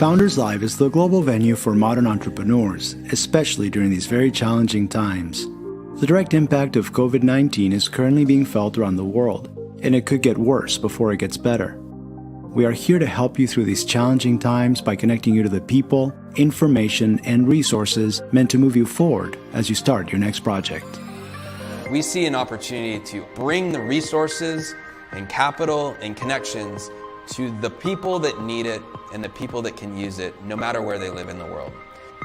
Founders Live is the global venue for modern entrepreneurs, especially during these very challenging times. The direct impact of COVID-19 is currently being felt around the world, and it could get worse before it gets better. We are here to help you through these challenging times by connecting you to the people, information, and resources meant to move you forward as you start your next project. We see an opportunity to bring the resources and capital and connections to the people that need it and the people that can use it, no matter where they live in the world.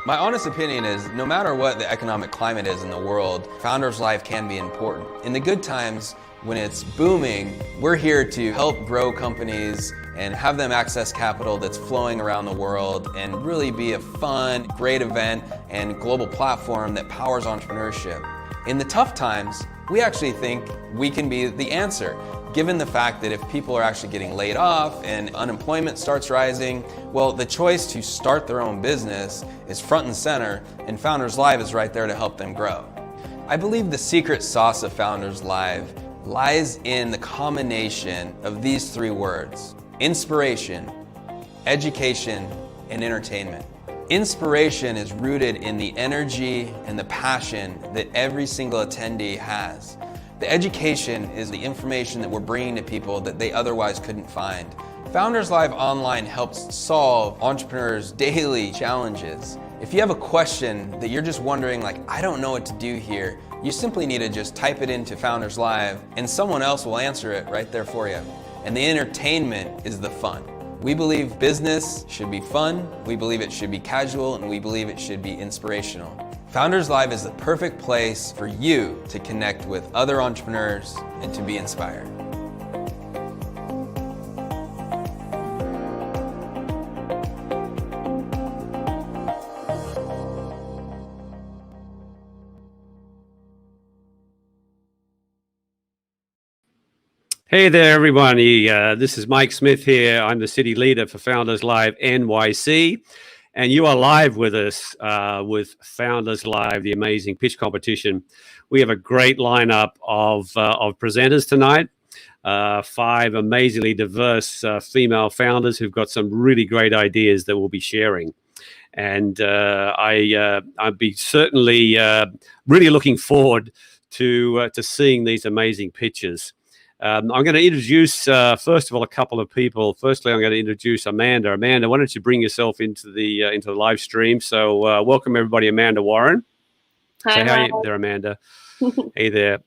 My honest opinion is, no matter what the economic climate is in the world, Founders Live can be important. In the good times, when it's booming, we're here to help grow companies and have them access capital that's flowing around the world and really be a fun, great event and global platform that powers entrepreneurship. In the tough times, we actually think we can be the answer, given the fact that if people are actually getting laid off and unemployment starts rising, well, the choice to start their own business is front and center, and Founders Live is right there to help them grow. I believe the secret sauce of Founders Live lies in the combination of these three words: inspiration, education, and entertainment. Inspiration is rooted in the energy and the passion that every single attendee has. The education is the information that we're bringing to people that they otherwise couldn't find. Founders Live Online helps solve entrepreneurs' daily challenges. If you have a question that you're just wondering, like, I don't know what to do here, you simply need to just type it into Founders Live and someone else will answer it right there for you. And the entertainment is the fun. We believe business should be fun, we believe it should be casual, and we believe it should be inspirational. Founders Live is the perfect place for you to connect with other entrepreneurs and to be inspired. Hey there, everybody. This is Mike Smith here. I'm the city leader for Founders Live NYC. And you are live with us with Founders Live, the amazing pitch competition. We have a great lineup of presenters tonight. 5 amazingly diverse female founders who've got some really great ideas that we'll be sharing. And I'd be certainly really looking forward to seeing these amazing pitches. I'm going to introduce, first of all, a couple of people. Firstly, I'm going to introduce Amanda. Amanda, why don't you bring yourself into the live stream? So welcome, everybody. Amanda Warren. Hi, Say hi there, Amanda. Hey there.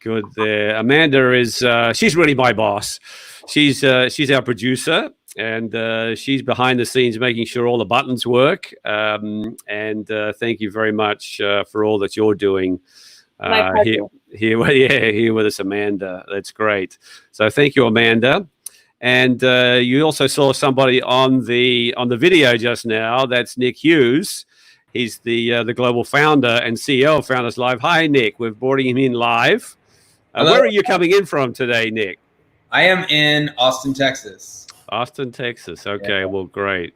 Good there. Amanda is, she's really my boss. She's our producer, and she's behind the scenes making sure all the buttons work. And thank you very much for all that you're doing. Here with us, Amanda. That's great. So thank you, Amanda. And you also saw somebody on the video just now. That's Nick Hughes. He's the global founder and CEO of Founders Live. Hi, Nick. We're boarding him in live. Where are you coming in from today, Nick? I am in Austin, Texas. Austin, Texas. Okay, yeah. Well, great.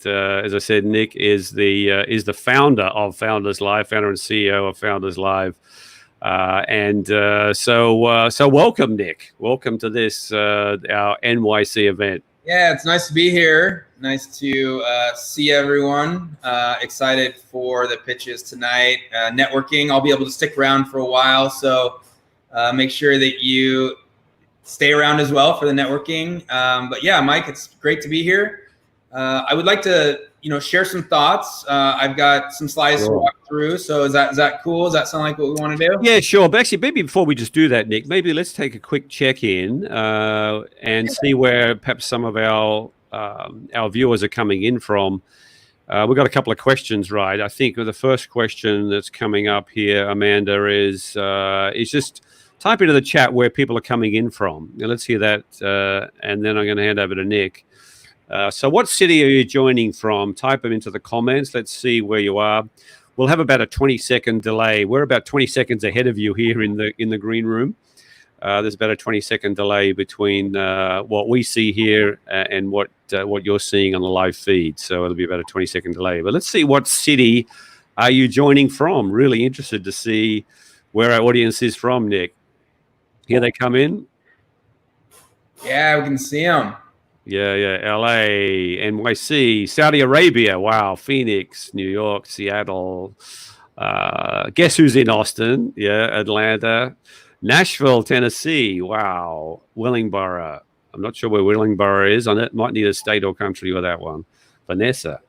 As I said, Nick is the founder of Founders Live, founder and CEO of Founders Live. So welcome, Nick. Welcome to this our NYC event. Yeah, it's nice to be here. Nice to see everyone. Excited for the pitches tonight. Networking. I'll be able to stick around for a while, so make sure that you stay around as well for the networking. But yeah, Mike, it's great to be here. I would like to share some thoughts. I've got some slides to walk through. So is that cool? Does that sound like what we want to do? Yeah, sure. But actually, maybe before we just do that, Nick, maybe let's take a quick check-in and see where perhaps some of our viewers are coming in from. We've got a couple of questions, right? I think the first question that's coming up here, Amanda, is just type into the chat where people are coming in from. Now, let's hear that, and then I'm going to hand over to Nick. So what city are you joining from? Type them into the comments. Let's see where you are. We'll have about a 20-second delay. We're about 20 seconds ahead of you here in the green room. There's about a 20-second delay between what we see here and what you're seeing on the live feed. So it'll be about a 20-second delay. But let's see, what city are you joining from? Really interested to see where our audience is from, Nick. Here they come in. Yeah, we can see them. Yeah. LA, NYC, Saudi Arabia. Wow. Phoenix, New York, Seattle. Guess who's in Austin? Yeah. Atlanta, Nashville, Tennessee. Wow. Willingboro. I'm not sure where Willingboro is. I might need a state or country with that one. Vanessa.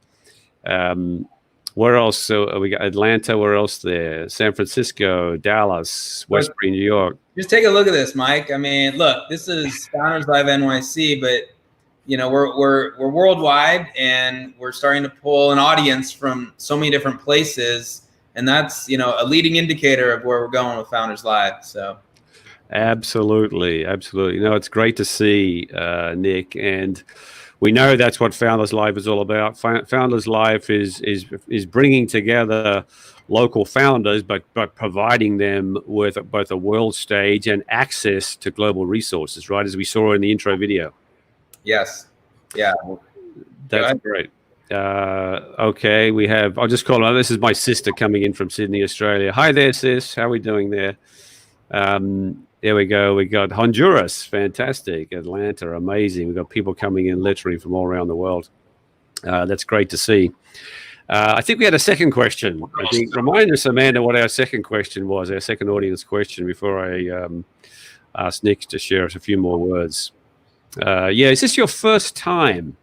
Where else? So we got Atlanta. Where else there? San Francisco, Dallas, Westbury, New York. Just take a look at this, Mike. I mean, look, this is Founders Live NYC, but we're worldwide, and we're starting to pull an audience from so many different places, and that's a leading indicator of where we're going with Founders Live. So, absolutely. No, it's great to see, Nick, and we know that's what Founders Live is all about. Founders Live is bringing together local founders, but providing them with both a world stage and access to global resources, right? As we saw in the intro video. Yes. Yeah. That's great. Okay, I'll just call her. This is my sister coming in from Sydney, Australia. Hi there, sis. How are we doing there? There we go. We got Honduras. Fantastic. Atlanta. Amazing. We've got people coming in literally from all around the world. That's great to see. I think we had a second question. I think, remind us, Amanda, what our second question was, our second audience question, before I ask Nick to share us a few more words. Is this your first time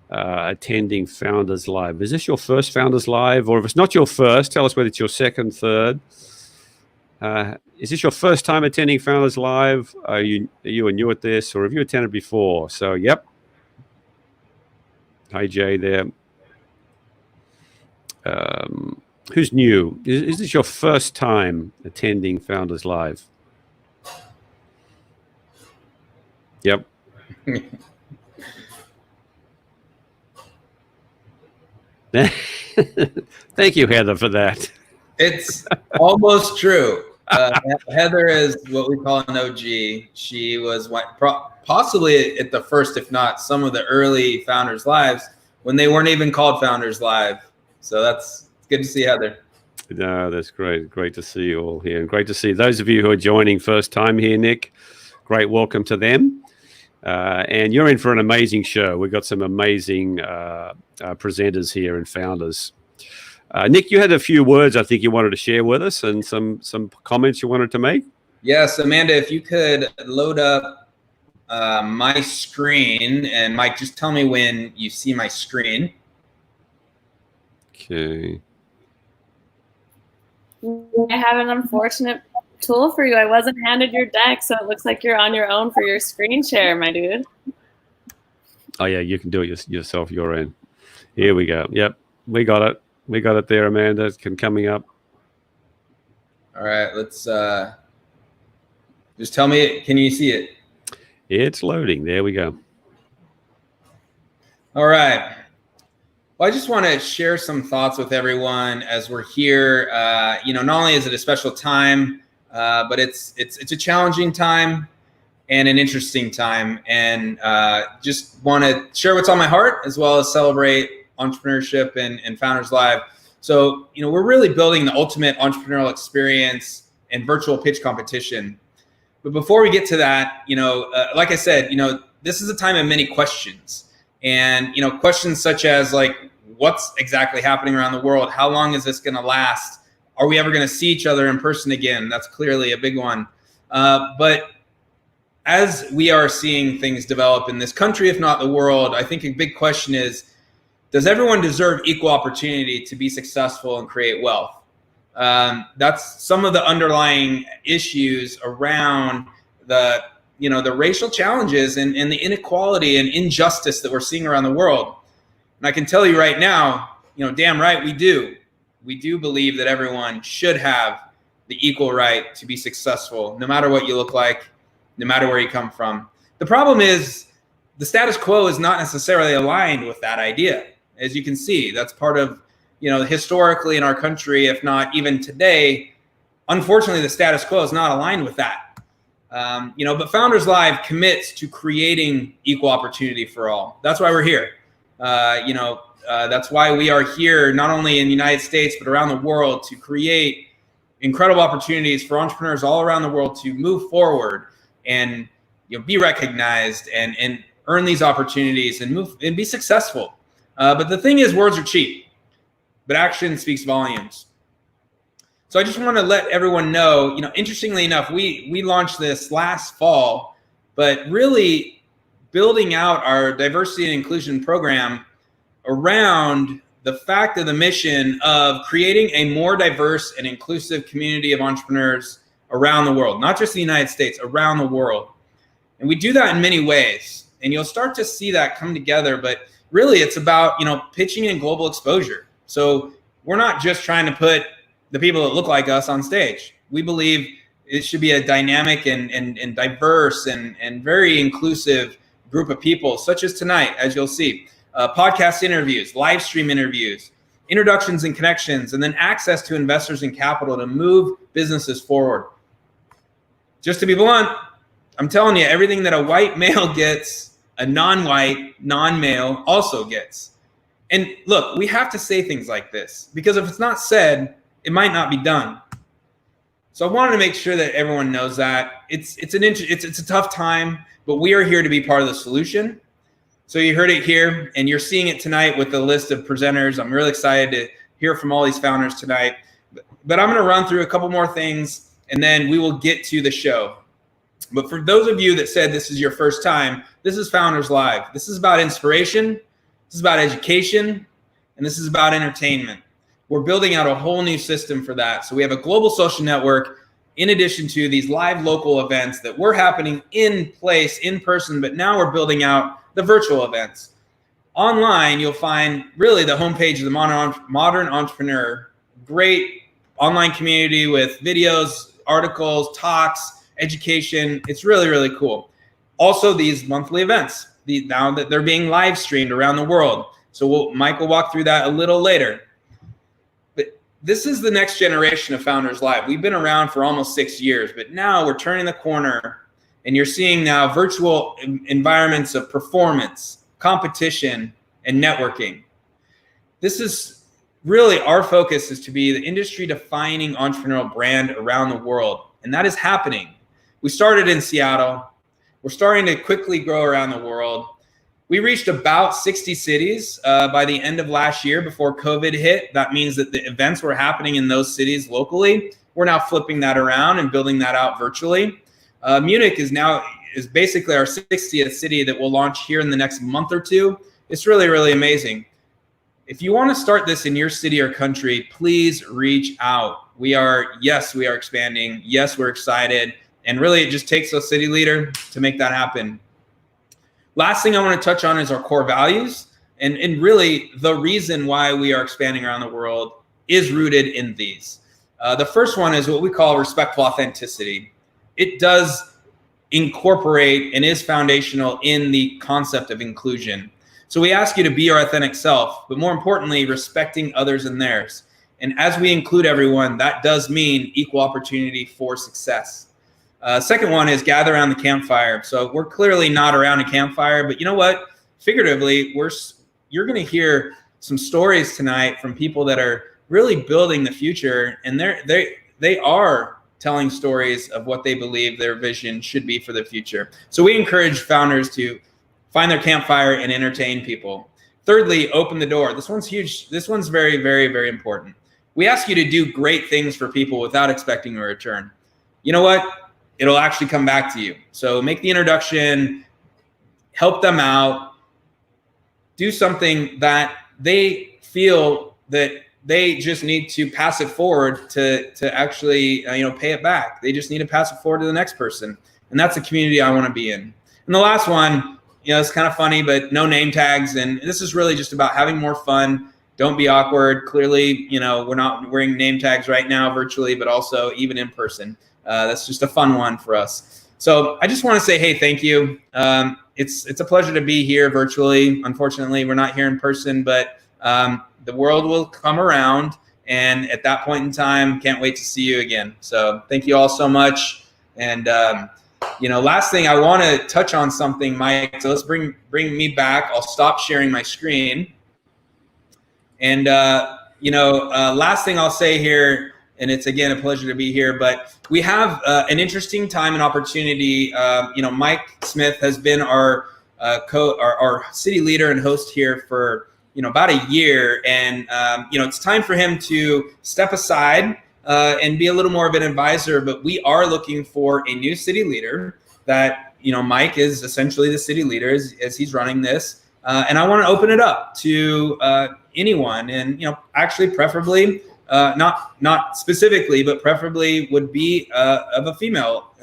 attending Founders Live? Is this your first Founders Live? Or if it's not your first, tell us whether it's your second, third. Is this your first time attending Founders Live? Are you new at this, or have you attended before? So, yep. Hi, Jay there. Who's new? Is this your first time attending Founders Live? Yep. Thank you, Heather, for that. It's almost true. Heather is what we call an OG. She was possibly at the first, if not some of the early Founders Lives, when they weren't even called Founders Live. So it's good to see Heather. No, that's great. Great to see you all here. And great to see those of you who are joining first time here, Nick. Great welcome to them. And you're in for an amazing show. We've got some amazing presenters here and founders. Nick, you had a few words I think you wanted to share with us, and some comments you wanted to make. Yes, Amanda, if you could load up my screen, and Mike, just tell me when you see my screen. Okay. I have an unfortunate tool for you. I wasn't handed your deck, so it looks like you're on your own for your screen share, my dude. Oh yeah, you can do it yourself. You're in. Here we go. Yep, we got it. We got it there, Amanda. It's coming up. All right, let's just tell me. Can you see it? It's loading. There we go. All right. Well, I just want to share some thoughts with everyone as we're here. Not only is it a special time, but it's a challenging time and an interesting time, and just want to share what's on my heart, as well as celebrate entrepreneurship and Founders Live. So, we're really building the ultimate entrepreneurial experience and virtual pitch competition. But before we get to that, like I said, this is a time of many questions. And, questions such as what's exactly happening around the world? How long is this going to last? Are we ever going to see each other in person again? That's clearly a big one. But as we are seeing things develop in this country, if not the world, I think a big question is, does everyone deserve equal opportunity to be successful and create wealth? That's some of the underlying issues around the racial challenges and the inequality and injustice that we're seeing around the world. And I can tell you right now, damn right we do. We do believe that everyone should have the equal right to be successful, no matter what you look like, no matter where you come from. The problem is the status quo is not necessarily aligned with that idea. As you can see, that's part of, historically in our country, if not even today, unfortunately, the status quo is not aligned with that. But Founders Live commits to creating equal opportunity for all. That's why we're here. That's why we are here, not only in the United States, but around the world, to create incredible opportunities for entrepreneurs all around the world to move forward and be recognized and earn these opportunities and move and be successful. But the thing is, words are cheap, but action speaks volumes. So I just want to let everyone know, interestingly enough, we launched this last fall, but really building out our diversity and inclusion program around the fact of the mission of creating a more diverse and inclusive community of entrepreneurs around the world, not just the United States, around the world. And we do that in many ways. And you'll start to see that come together, but really it's about, pitching and global exposure. So we're not just trying to put the people that look like us on stage. We believe it should be a dynamic and diverse and very inclusive group of people, such as tonight, as you'll see. Podcast interviews, live stream interviews, introductions and connections, and then access to investors and capital to move businesses forward. Just to be blunt, I'm telling you, everything that a white male gets, a non-white, non-male also gets. And look, we have to say things like this, because if it's not said, it might not be done. So I wanted to make sure that everyone knows that it's a tough time, but we are here to be part of the solution. So you heard it here, and you're seeing it tonight with the list of presenters. I'm really excited to hear from all these founders tonight. But I'm going to run through a couple more things, and then we will get to the show. But for those of you that said this is your first time, this is Founders Live. This is about inspiration, this is about education, and this is about entertainment. We're building out a whole new system for that. So we have a global social network in addition to these live local events that were happening in place, in person, but now we're building out the virtual events. Online, you'll find really the homepage of the Modern Entrepreneur, great online community with videos, articles, talks, education. It's really, really cool. Also, these monthly events, now that they're being live streamed around the world. So Mike will walk through that a little later. But this is the next generation of Founders Live. We've been around for almost 6 years, but now we're turning the corner, and you're seeing now virtual environments of performance, competition, and networking. This is really our focus, is to be the industry-defining entrepreneurial brand around the world, and that is happening. We started in Seattle. We're starting to quickly grow around the world. We reached about 60 cities by the end of last year before COVID hit. That means that the events were happening in those cities locally. We're now flipping that around and building that out virtually. Munich is basically our 60th city that will launch here in the next month or two. It's really, really amazing. If you want to start this in your city or country, please reach out. We are expanding. Yes, we're excited. And really, it just takes a city leader to make that happen. Last thing I want to touch on is our core values. And really, the reason why we are expanding around the world is rooted in these. The first one is what we call respectful authenticity. It does incorporate and is foundational in the concept of inclusion. So we ask you to be your authentic self, but more importantly, respecting others and theirs. And as we include everyone, that does mean equal opportunity for success. Second one is gather around the campfire. So we're clearly not around a campfire, but you know what? Figuratively, you're going to hear some stories tonight from people that are really building the future, and they are telling stories of what they believe their vision should be for the future. So we encourage founders to find their campfire and entertain people. Thirdly, open the door. This one's huge. This one's very, very, very important. We ask you to do great things for people without expecting a return. You know what? It'll actually come back to you. So make the introduction, help them out, do something that they feel that they just need to pass it forward to actually pay it back. They just need to pass it forward to the next person. And that's the community I want to be in. And the last one, it's kind of funny, but no name tags. And this is really just about having more fun. Don't be awkward. Clearly, we're not wearing name tags right now virtually, but also even in person. That's just a fun one for us. So I just want to say, hey, thank you. It's a pleasure to be here virtually. Unfortunately, we're not here in person, but the world will come around. And at that point in time, can't wait to see you again. So thank you all so much. And, last thing, I want to touch on something, Mike. So let's bring me back. I'll stop sharing my screen. And, last thing I'll say here, and it's, again, a pleasure to be here, but we have an interesting time and opportunity. Mike Smith has been our our city leader and host here for about a year, and it's time for him to step aside and be a little more of an advisor. But we are looking for a new city leader. That Mike is essentially the city leader as he's running this, and I want to open it up to anyone, and actually preferably not specifically, but preferably would be of a female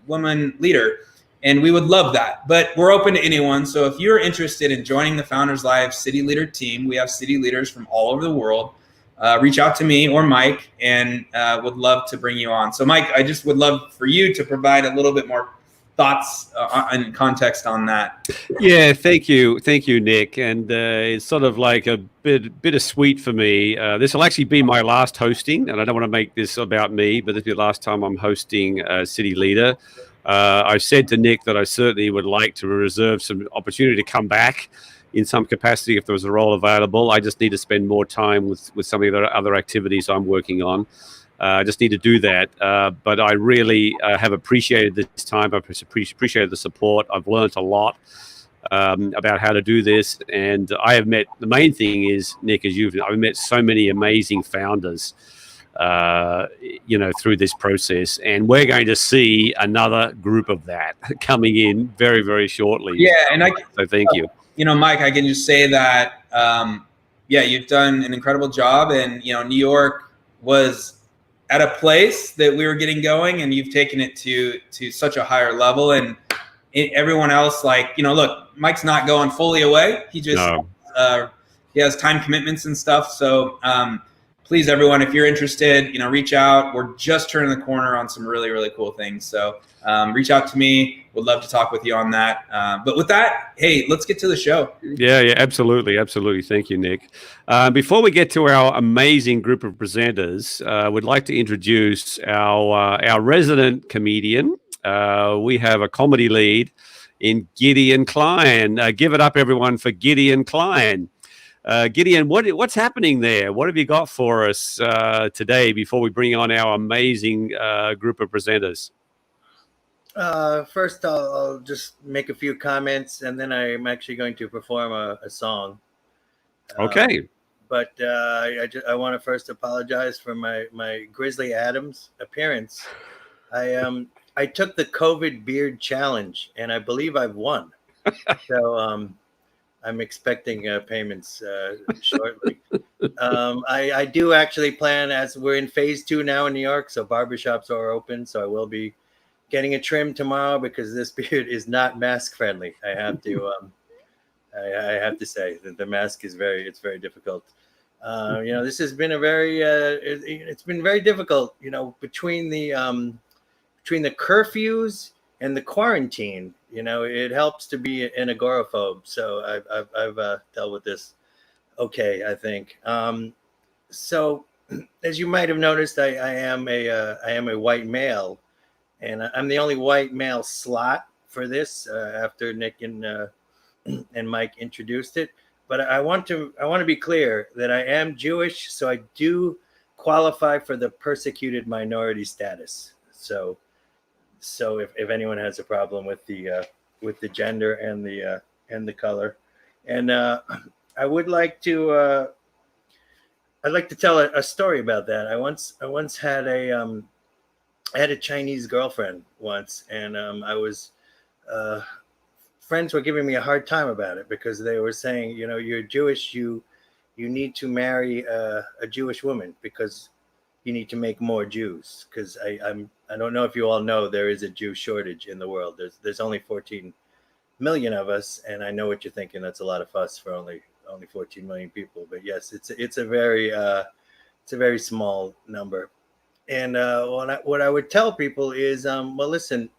woman leader. And we would love that, but we're open to anyone. So if you're interested in joining the Founders Live City Leader team, we have city leaders from all over the world. Reach out to me or Mike, and would love to bring you on. So Mike, I just would love for you to provide a little bit more thoughts and context on that. Yeah, thank you, Nick. And it's sort of like a bittersweet for me. This will actually be my last hosting, and I don't want to make this about me, but this will be the last time I'm hosting City Leader. I said to Nick that I certainly would like to reserve some opportunity to come back in some capacity if there was a role available. I just need to spend more time with some of the other activities I'm working on. I just need to do that. But I really have appreciated this time. I've appreciated the support. I've learned a lot about how to do this. And I have met, the main thing is, Nick, I've met so many amazing founders through this process, and we're going to see another group of that coming in very, very shortly. Yeah, and so thank you. Mike, I can just say that you've done an incredible job, and New York was at a place that we were getting going, and you've taken it to such a higher level. And everyone else, look, Mike's not going fully away. He just he has time commitments and stuff. So please, everyone, if you're interested, reach out. We're just turning the corner on some really, really cool things. So reach out to me. Would love to talk with you on that. But with that, hey, let's get to the show. Yeah, absolutely. Thank you, Nick. Before we get to our amazing group of presenters, we'd like to introduce our resident comedian. We have a comedy lead in Gideon Klein. Give it up, everyone, for Gideon Klein. Gideon, what's happening there? What have you got for us today before we bring on our amazing group of presenters? First, I'll just make a few comments, and then I'm actually going to perform a song. Okay. But I want to first apologize for my Grizzly Adams appearance. I took the COVID beard challenge, and I believe I've won. So I'm expecting payments shortly. I do actually plan, as we're in phase 2 now in New York, so barbershops are open. So I will be getting a trim tomorrow because this beard is not mask friendly. I have to say that the mask is very difficult. This has been a very it's been very difficult. Between the curfews and the quarantine. It helps to be an agoraphobe. So I've dealt with this okay, I think. So as you might have noticed, I am a white male, and I'm the only white male slot for this after Nick and Mike introduced it. But I want to be clear that I am Jewish, so I do qualify for the persecuted minority status. So if anyone has a problem with the gender and the color, and I would like to I'd like to tell a story about that. I once had I had a Chinese girlfriend once, and I was friends were giving me a hard time about it because they were saying, you're Jewish, you need to marry a Jewish woman because you need to make more Jews. Because I don't know if you all know, there is a Jew shortage in the world. There's only 14 million of us, and I know what you're thinking. That's a lot of fuss for only 14 million people. But yes, it's a very small number. And what I would tell people is, well, listen,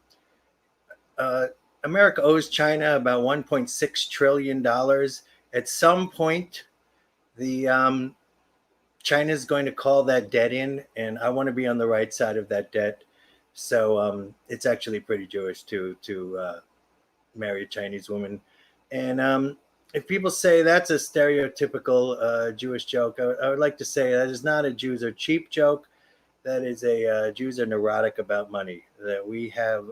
America owes China about $1.6 trillion. At some point, China's going to call that debt in, and I want to be on the right side of that debt. So it's actually pretty Jewish to marry a Chinese woman. And if people say that's a stereotypical Jewish joke, I would like to say that is not a Jews are cheap joke. That is a Jews are neurotic about money. That we have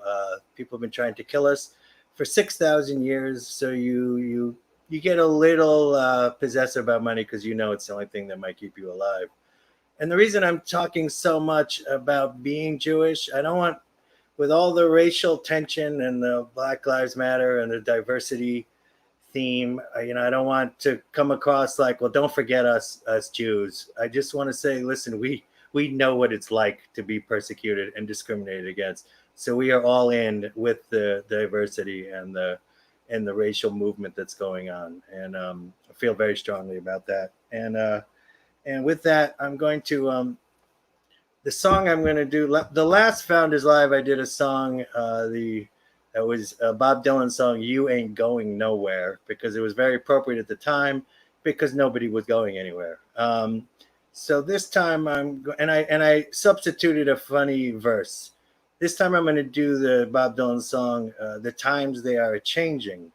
people have been trying to kill us for 6,000 years. So you get a little possessive about money because you know it's the only thing that might keep you alive. And the reason I'm talking so much about being Jewish, I don't want, with all the racial tension and the Black Lives Matter and the diversity theme, I don't want to come across like, well, don't forget us Jews. I just want to say, listen, we know what it's like to be persecuted and discriminated against. So we are all in with the diversity and the racial movement that's going on, and I feel very strongly about that. And with that, I'm going to the song I'm going to do. The last Founders Live, I did a song. That was a Bob Dylan song, "You Ain't Going Nowhere," because it was very appropriate at the time because nobody was going anywhere. So this time I substituted a funny verse. This time I'm going to do the Bob Dylan song, "The Times They Are Changing,"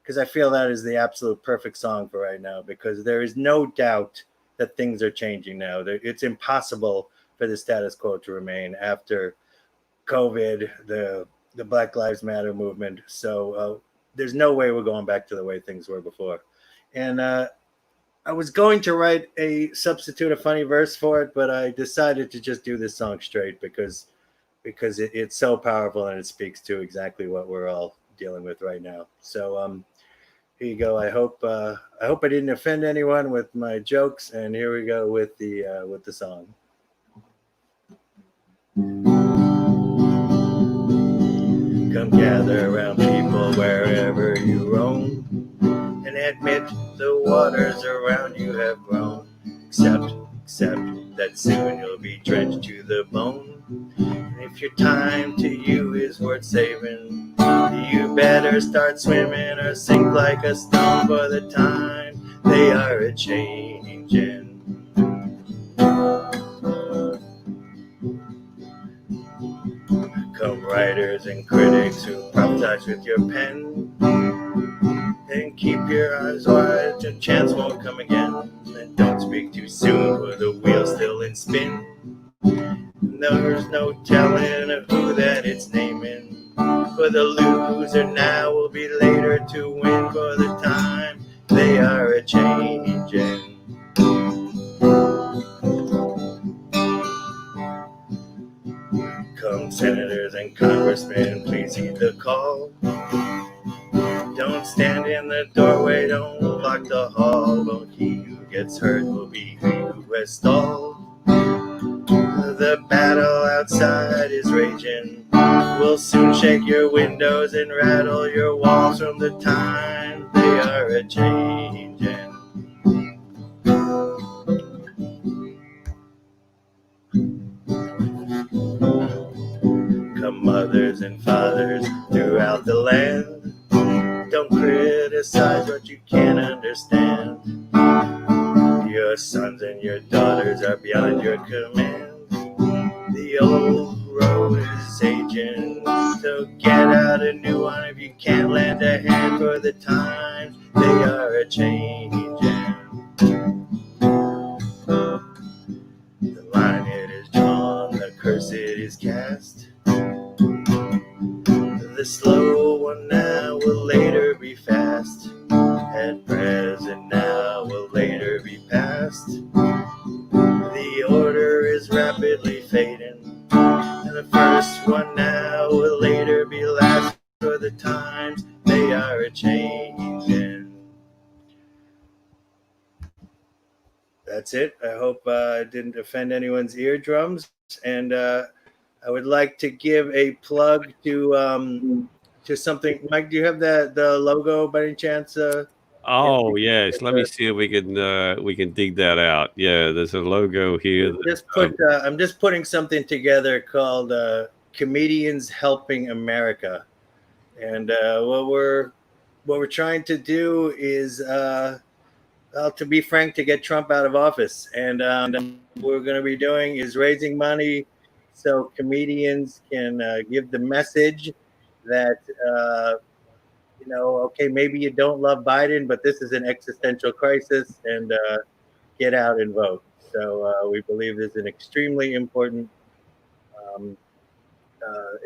because I feel that is the absolute perfect song for right now, because there is no doubt that things are changing now. It's impossible for the status quo to remain after COVID, the Black Lives Matter movement. So there's no way we're going back to the way things were before. And I was going to write a funny verse for it, but I decided to just do this song straight because it's so powerful and it speaks to exactly what we're all dealing with right now. So here you go. I hope I didn't offend anyone with my jokes. And here we go with the song. Come gather around people wherever you roam, and admit the waters around you have grown. Accept that soon you'll be drenched to the bone. And if your time to you is worth saving, you better start swimming or sink like a stone, for the time they are a-changing. Come writers and critics who prophesize with your pen, and keep your eyes wide, your chance won't come again. And don't speak too soon, for the wheel's still in spin. And there's no telling of who that it's naming, for the loser now will be later to win, for the time they are a-changing. Come senators and congressmen, please heed the call. Don't stand in the doorway, don't block the hall. But he who gets hurt will be he who has stalled. The battle outside is raging, we'll soon shake your windows and rattle your walls, from the time they are a-changing. Come mothers and fathers throughout the land, don't criticize what you can't understand. Your sons and your daughters are beyond your command. The old road is aging, so get out a new one if you can't lend a hand, for the times they are a-changing. The line it is drawn, the curse it is cast. The slow one now will later be fast, at present now will later be past. The order is rapidly fading, and the first one now will later be last, for the times they are a-changing. That's it. I hope I didn't offend anyone's eardrums, and I would like to give a plug to something. Mike, do you have the logo by any chance? Oh yes, let me see if we can dig that out. Yeah, there's a logo here. I'm just putting something together called Comedians Helping America, and what we're trying to do is, to be frank, to get Trump out of office. And what we're going to be doing is raising money so comedians can give the message that okay, maybe you don't love Biden, but this is an existential crisis, and get out and vote. So we believe this is an extremely important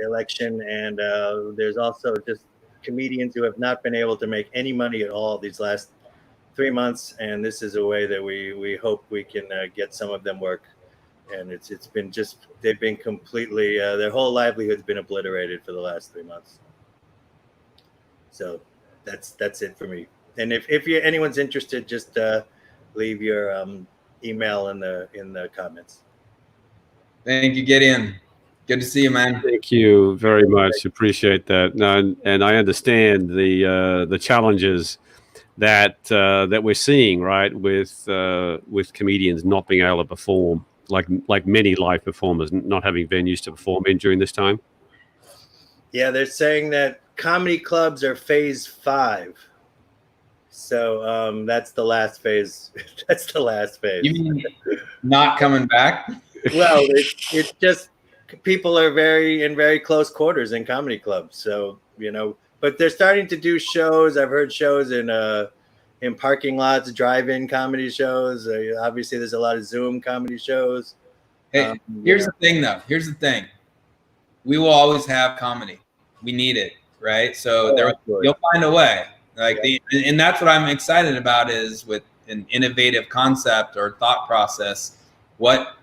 election, and there's also just comedians who have not been able to make any money at all these last 3 months, and this is a way that we hope we can get some of them work. And it's been just, they've been completely their whole livelihood's been obliterated for the last 3 months. So that's it for me. And if anyone's interested, just leave your email in the comments. Thank you, Gideon. Good to see you, man. Thank you very much. Appreciate that. No, and I understand the challenges that we're seeing, right, with comedians not being able to perform, like many live performers not having venues to perform in during this time. Yeah, they're saying that comedy clubs are phase 5. So that's the last phase. That's the last phase. You mean not coming back? Well, it's just people are in very close quarters in comedy clubs. So, but they're starting to do shows. I've heard shows in parking lots, drive-in comedy shows. Obviously, there's a lot of Zoom comedy shows. Hey, here's the thing, though. Here's the thing. We will always have comedy. We need it, right? So you'll find a way. And that's what I'm excited about, is with an innovative concept or thought process, what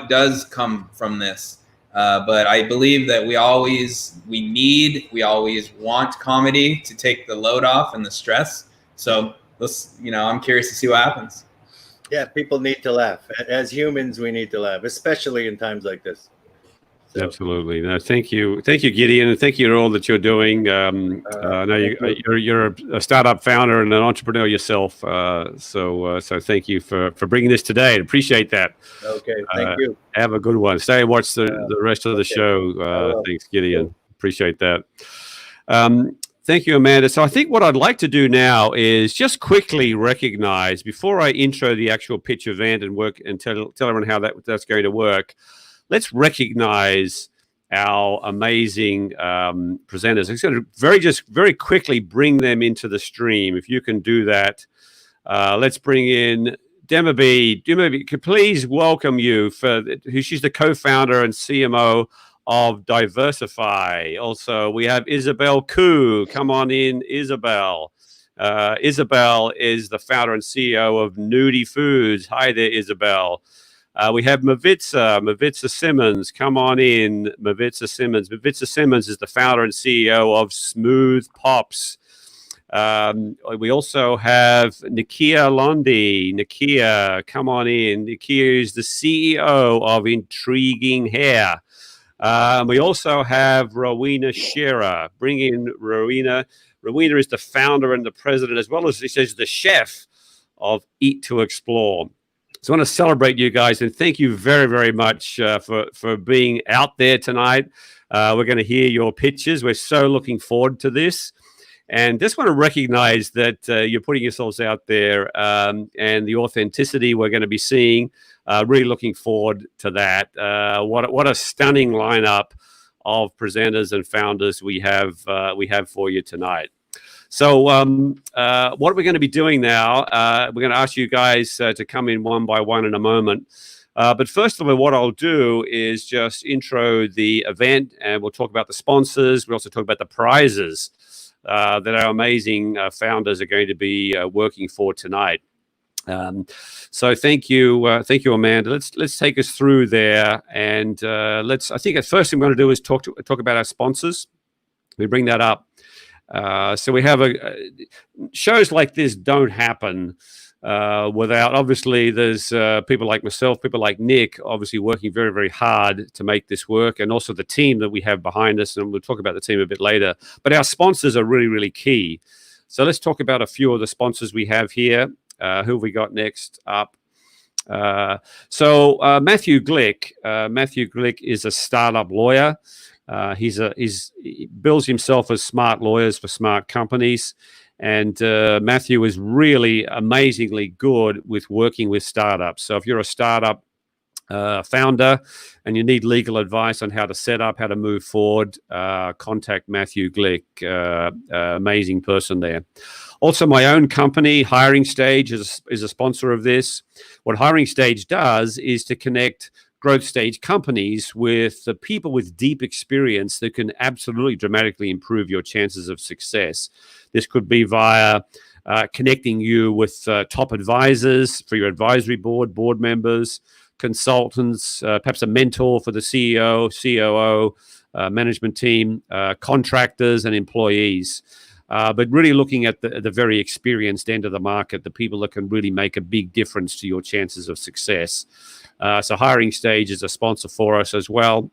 does come from this. But I believe that we always want comedy to take the load off and the stress. So I'm curious to see what happens. Yeah, people need to laugh. As humans, we need to laugh, especially in times like this. So. Absolutely. No, thank you, Gideon, and thank you to all that you're doing. I know you're a startup founder and an entrepreneur yourself. So thank you for bringing this today. I appreciate that. Okay, thank you. Have a good one. Stay and watch the rest of the show. Thanks, Gideon. Appreciate that. Thank you, Amanda. So I think what I'd like to do now is just quickly recognize, before I intro the actual pitch event and tell everyone how that's going to work, let's recognize our amazing presenters. I'm going to very quickly bring them into the stream. If you can do that, let's bring in Dema B. Dema B, could please welcome you. She's the co-founder and CMO of Diversify. Also, we have Isabel Koo. Come on in, Isabel. Isabel is the founder and CEO of Nudie Foods. Hi there, Isabel. We have Mavitsa Simmons. Come on in, Mavitsa Simmons. Mavitsa Simmons is the founder and CEO of Smooth Pops. We also have Nikia Londi. Nikia, come on in. Nikia is the CEO of Intriguing Hair. We also have Rowena Shearer. Bring in Rowena. Rowena is the founder and the president, as well as she says the chef of Eat to Explore. So I want to celebrate you guys and thank you very, very much for being out there tonight. We're going to hear your pitches. We're so looking forward to this. And just want to recognize that you're putting yourselves out there and the authenticity we're going to be seeing. Really looking forward to that. What a stunning lineup of presenters and founders we have for you tonight. So what are we going to be doing now? We're going to ask you guys to come in one by one in a moment. But first of all, what I'll do is just intro the event, and we'll talk about the sponsors. We'll also talk about the prizes that our amazing founders are going to be working for tonight. So thank you, Amanda. Let's take us through there, and I think the first thing we're going to do is talk about our sponsors. We bring that up. So we have shows like this don't happen without, obviously, there's people like myself, people like Nick, obviously working very, very hard to make this work, and also the team that we have behind us, and we'll talk about the team a bit later. But our sponsors are really, really key. So let's talk about a few of the sponsors we have here. Who have we got next up? So Matthew Glick. Matthew Glick is a startup lawyer. He bills himself as smart lawyers for smart companies. And Matthew is really amazingly good with working with startups. So if you're a startup founder and you need legal advice on how to set up, how to move forward, contact Matthew Glick. Amazing person there. Also, my own company, Hiring Stage, is a sponsor of this. What Hiring Stage does is to connect growth stage companies with the people with deep experience that can absolutely dramatically improve your chances of success. This could be via connecting you with top advisors for your advisory board members, consultants, perhaps a mentor for the CEO, COO, management team, contractors, and employees. But really looking at the very experienced end of the market, the people that can really make a big difference to your chances of success. So Hiring Stage is a sponsor for us as well.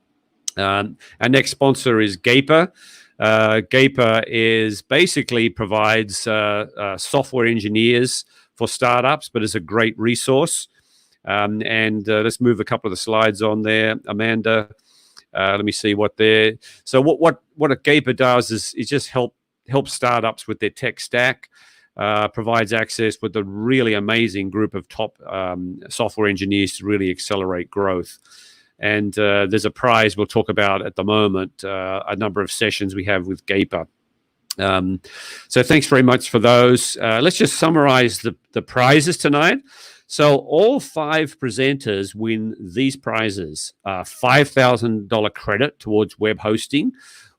Our next sponsor is Gaper. Gaper is basically provides software engineers for startups, but is a great resource. And let's move a couple of the slides on there, Amanda. Let me see what they're. So what a Gaper does is just help startups with their tech stack, provides access with a really amazing group of top software engineers to really accelerate growth. And there's a prize we'll talk about at the moment, a number of sessions we have with Gaper. So thanks very much for those. Let's just summarize the prizes tonight. So all 5 presenters win these prizes: $5,000 credit towards web hosting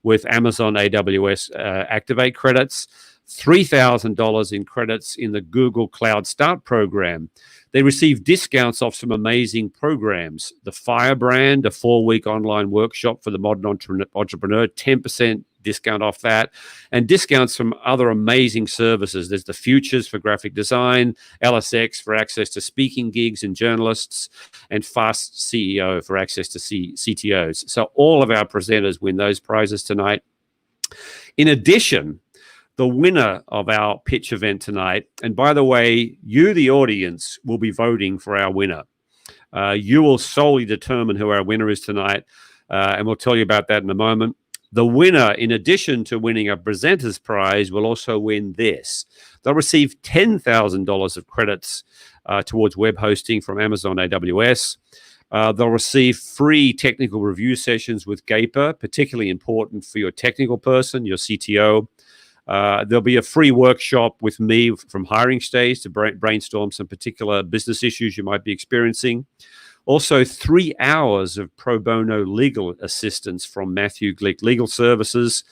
with Amazon AWS Activate credits, $3,000 in credits in the Google Cloud Start program. They receive discounts off some amazing programs. The Firebrand, a 4-week online workshop for the modern entrepreneur, 10% discount off that, and discounts from other amazing services. There's the Futures for graphic design, LSX for access to speaking gigs and journalists, and Fast CEO for access to CTOs. So all of our presenters win those prizes tonight. In addition, the winner of our pitch event tonight, and by the way, you, the audience, will be voting for our winner. You will solely determine who our winner is tonight, and we'll tell you about that in a moment. The winner, in addition to winning a presenter's prize, will also win this. They'll receive $10,000 of credits towards web hosting from Amazon AWS. They'll receive free technical review sessions with Gaper, particularly important for your technical person, your CTO. There'll be a free workshop with me from Hiring Stage to brainstorm some particular business issues you might be experiencing. Also, 3 hours of pro bono legal assistance from Matthew Glick Legal Services.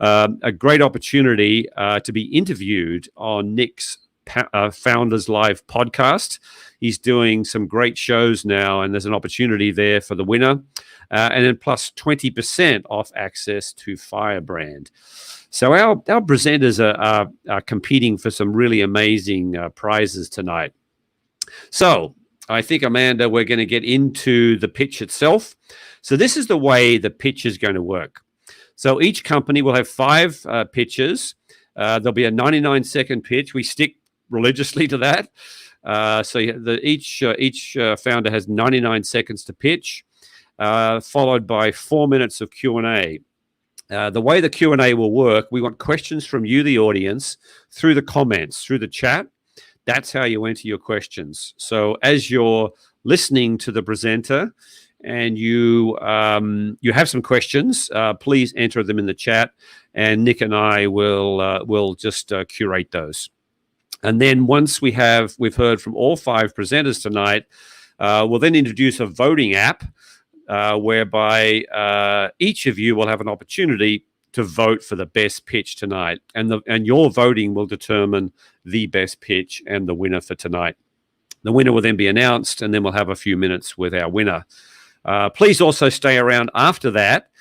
A great opportunity to be interviewed on Nick's Founders Live podcast. He's doing some great shows now, and there's an opportunity there for the winner. And then plus 20% off access to Firebrand. So our presenters are competing for some really amazing prizes tonight. So I think, Amanda, we're going to get into the pitch itself. So this is the way the pitch is going to work. So each company will have 5 pitches. There'll be a 99-second pitch. We stick religiously to that. So each founder has 99 seconds to pitch, followed by 4 minutes of Q&A. The way the Q&A will work, we want questions from you, the audience, through the comments, through the chat. That's how you enter your questions. So as you're listening to the presenter and you have some questions, please enter them in the chat, and Nick and I will just curate those. And then once we've heard from all 5 presenters tonight, we'll then introduce a voting app whereby each of you will have an opportunity to vote for the best pitch tonight, and your voting will determine the best pitch and the winner for tonight. The winner will then be announced, and then we'll have a few minutes with our winner. Please also stay around after that.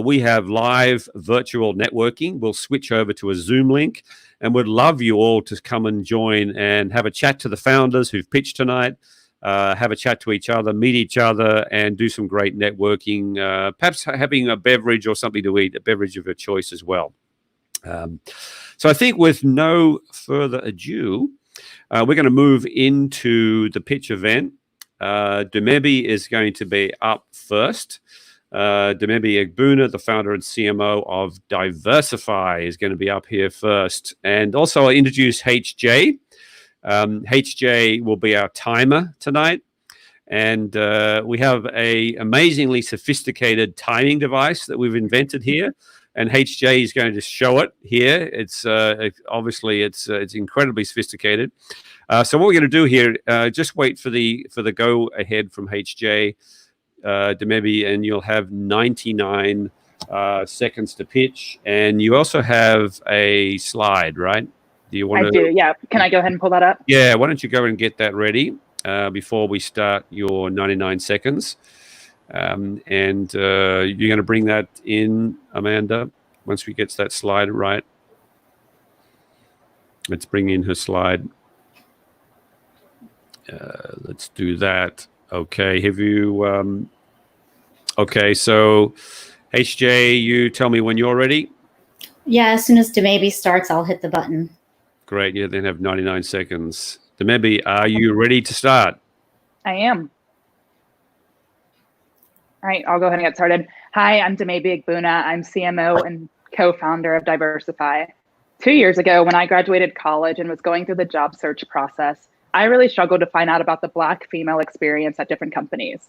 We have live virtual networking. We'll switch over to a Zoom link, and we'd love you all to come and join and have a chat to the founders who've pitched tonight, have a chat to each other, meet each other, and do some great networking, perhaps having a beverage or something to eat, a beverage of your choice as well. So I think with no further ado, we're going to move into the pitch event. Dumebi is going to be up first. Dumebi Egbuna, the founder and CMO of Diversify, is going to be up here first. And also I'll introduce HJ. HJ will be our timer tonight. And we have a amazingly sophisticated timing device that we've invented here. and HJ is going to show it here. Obviously it's incredibly sophisticated. So what we're going to do here, just wait for the go ahead from HJ, Demebi, and you'll have 99 seconds to pitch, and you also have a slide, right? Do you want to? I do, yeah. Can I go ahead and pull that up? Yeah, why don't you go and get that ready before we start your 99 seconds. And you're going to bring that in, Amanda, once we get that slide right. Let's bring in her slide. Let's do that. Okay, have you... okay, so HJ, you tell me when you're ready. Yeah, as soon as Demebi starts, I'll hit the button. Great, you then have 99 seconds. Demebi, are you ready to start? I am. All right, I'll go ahead and get started. Hi, I'm Demebi Igbuna. I'm CMO and co-founder of Diversify. 2 years ago, when I graduated college and was going through the job search process, I really struggled to find out about the Black female experience at different companies.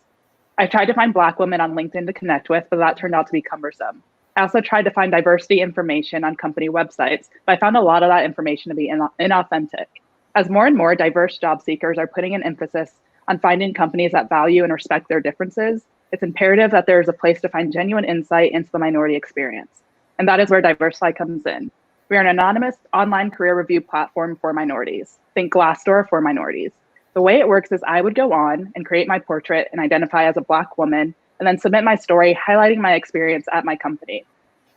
I tried to find Black women on LinkedIn to connect with, but that turned out to be cumbersome. I also tried to find diversity information on company websites, but I found a lot of that information to be inauthentic. As more and more diverse job seekers are putting an emphasis on finding companies that value and respect their differences, it's imperative that there is a place to find genuine insight into the minority experience. And that is where Diversify comes in. We are an anonymous online career review platform for minorities. Think Glassdoor for minorities. The way it works is I would go on and create my portrait and identify as a Black woman, and then submit my story highlighting my experience at my company.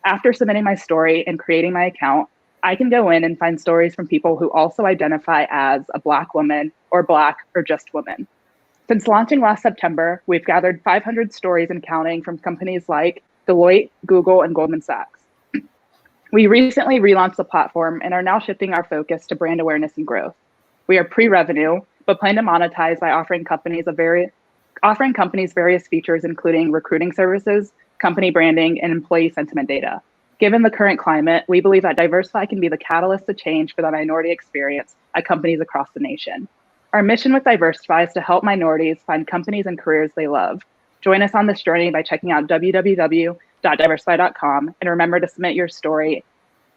After submitting my story and creating my account, I can go in and find stories from people who also identify as a Black woman or Black or just women. Since launching last September, we've gathered 500 stories and counting from companies like Deloitte, Google, and Goldman Sachs. We recently relaunched the platform and are now shifting our focus to brand awareness and growth. We are pre-revenue, but plan to monetize by offering companies various features, including recruiting services, company branding, and employee sentiment data. Given the current climate, we believe that Diversify can be the catalyst to change for the minority experience at companies across the nation. Our mission with Diversify is to help minorities find companies and careers they love. Join us on this journey by checking out www.diversify.com, and remember to submit your story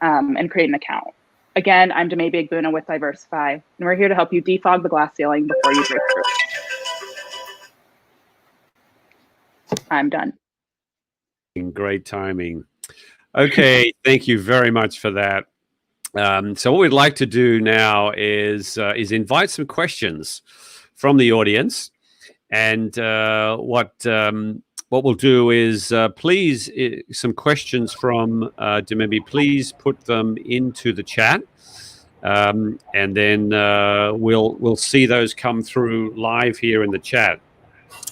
and create an account. Again, I'm Demebi Igbuna with Diversify, and we're here to help you defog the glass ceiling before you break through. I'm done. Great timing. Okay, thank you very much for that. So what we'd like to do now is invite some questions from the audience, and what we'll do is please some questions from Demebi. Please put them into the chat, and then we'll see those come through live here in the chat.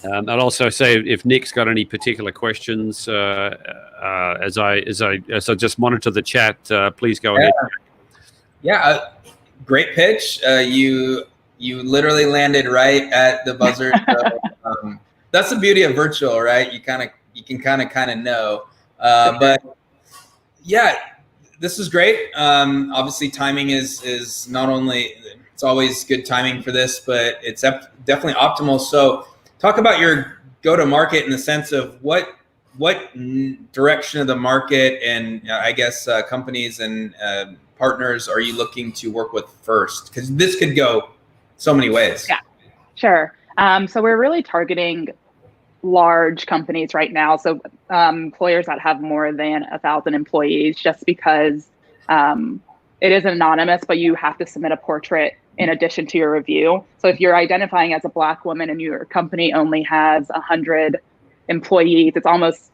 I'd also say if Nick's got any particular questions, as I just monitor the chat, please go ahead. Yeah, great pitch. You literally landed right at the buzzer. So, that's the beauty of virtual, right? You can kind of know. But yeah, this is great. Obviously, timing is not only, it's always good timing for this, but it's definitely optimal. So talk about your go-to-market in the sense of what direction of the market and I guess companies and partners are you looking to work with first? Because this could go so many ways. Yeah, sure. So we're really targeting large companies right now. So employers that have more than 1,000 employees, just because it is anonymous, but you have to submit a portrait in addition to your review. So if you're identifying as a Black woman and your company only has 100 employees,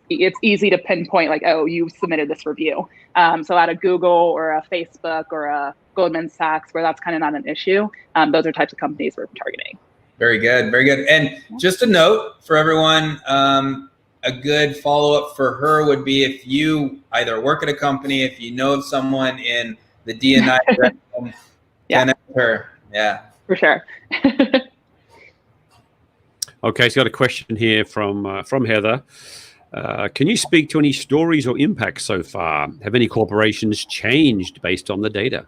it's easy to pinpoint like, oh, you submitted this review. So at a Google or a Facebook or a Goldman Sachs, where that's kind of not an issue, those are types of companies we're targeting. Very good, very good. And just a note for everyone, a good follow-up for her would be if you either work at a company, if you know of someone in the D&I direction, connect her. Yeah, for sure. Okay, so got a question here from Heather. Can you speak to any stories or impacts so far? Have any corporations changed based on the data?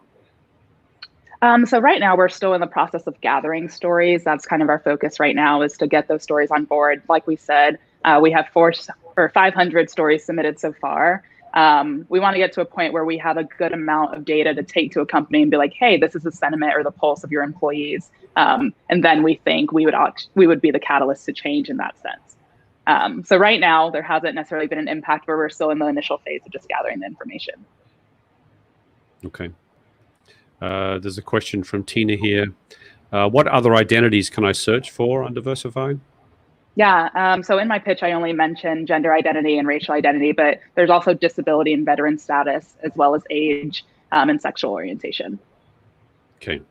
So right now we're still in the process of gathering stories. That's kind of our focus right now, is to get those stories on board. Like we said, we have 500 stories submitted so far. We want to get to a point where we have a good amount of data to take to a company and be like, hey, this is the sentiment or the pulse of your employees. And then we think we would be the catalyst to change in that sense. So right now, there hasn't necessarily been an impact where we're still in the initial phase of just gathering the information. Okay. There's a question from Tina here. What other identities can I search for on Diversify? Yeah, so in my pitch, I only mentioned gender identity and racial identity, but there's also disability and veteran status, as well as age and sexual orientation. Okay.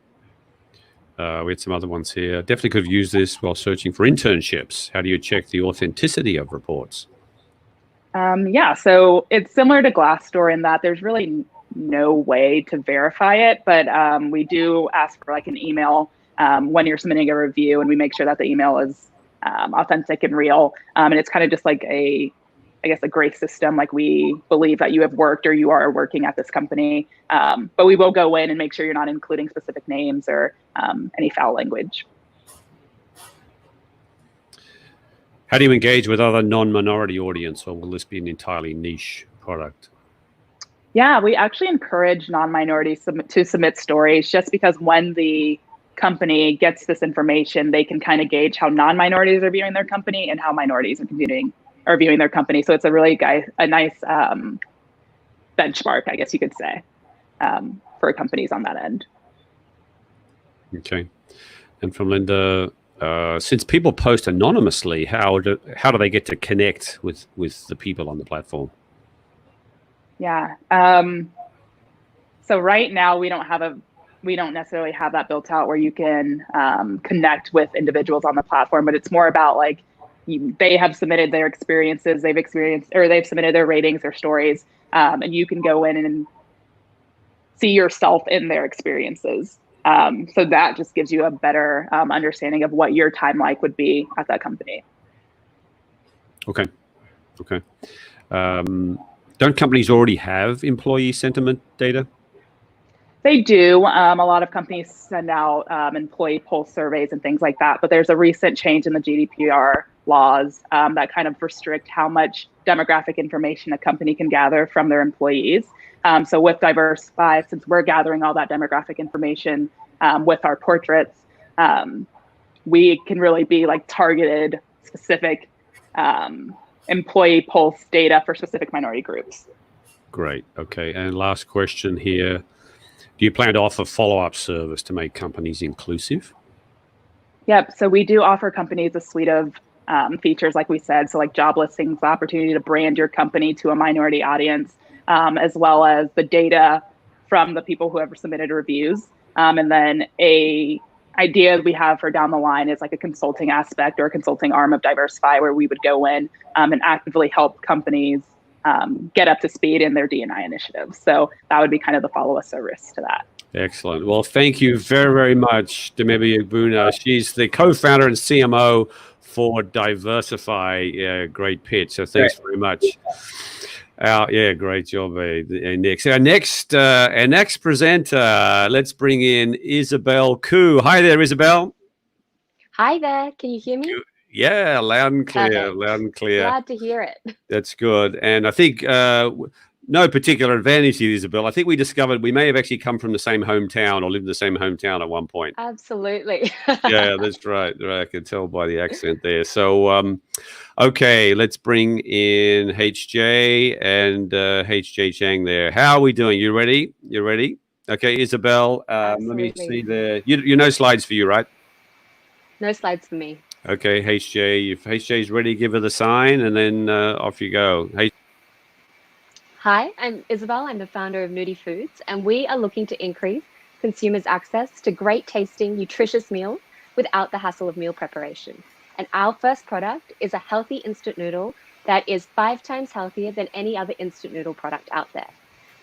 We had some other ones here. Definitely could have used this while searching for internships. How do you check the authenticity of reports? Yeah, so it's similar to Glassdoor in that there's really no way to verify it, but we do ask for like an email when you're submitting a review, and we make sure that the email is authentic and real. And it's kind of just like a grace system. Like, we believe that you have worked or you are working at this company, but we will go in and make sure you're not including specific names or any foul language. How do you engage with other non-minority audience, or will this be an entirely niche product? Yeah, we actually encourage non-minorities to submit stories, just because when the company gets this information, they can kind of gauge how non-minorities are viewing their company and how minorities are viewing their company. So it's a really nice benchmark, I guess you could say, for companies on that end. Okay. And from Linda, since people post anonymously, how do they get to connect with the people on the platform? Yeah. So right now we don't necessarily have that built out where you can connect with individuals on the platform, but it's more about like they have submitted their experiences, they've submitted their ratings, their stories, and you can go in and see yourself in their experiences. So that just gives you a better understanding of what your time like would be at that company. Okay. Don't companies already have employee sentiment data? They do. A lot of companies send out employee pulse surveys and things like that, but there's a recent change in the GDPR laws that kind of restrict how much demographic information a company can gather from their employees. So with Diversify, since we're gathering all that demographic information with our portraits, we can really be like targeted specific employee pulse data for specific minority groups. Great. Okay. And last question here. Do you plan to offer follow-up service to make companies inclusive? Yep. So we do offer companies a suite of features, like we said. So like job listings, the opportunity to brand your company to a minority audience, as well as the data from the people who have submitted reviews. And then a idea we have for down the line is like a consulting aspect or a consulting arm of Diversify, where we would go in and actively help companies get up to speed in their D&I initiatives. So that would be kind of the follow-up service to that. Excellent. Well, thank you very, very much, Demebi Egbuna. She's the co-founder and CMO for Diversify. Yeah, great pitch. So thanks very much. Yeah, great job, Nick. So our next presenter, let's bring in Isabel Koo. Hi there, Isabel. Hi there. Can you hear me? Yeah, loud and clear. Perfect. Loud and clear. Glad to hear it. That's good. And I think no particular advantage to you, Isabel. I think we discovered we may have actually come from the same hometown or lived in the same hometown at one point. Absolutely. Yeah, that's right. I can tell by the accent there. So, okay, let's bring in HJ and HJ Chang there. How are we doing? You ready? Okay, Isabel, let me see the, you know slides for you, right? No slides for me. Okay, HJ, if HJ's ready, give her the sign and then off you go. Hi, I'm Isabel. I'm the founder of Nudie Foods, and we are looking to increase consumers' access to great tasting, nutritious meals without the hassle of meal preparation. And our first product is a healthy instant noodle that is 5 times healthier than any other instant noodle product out there.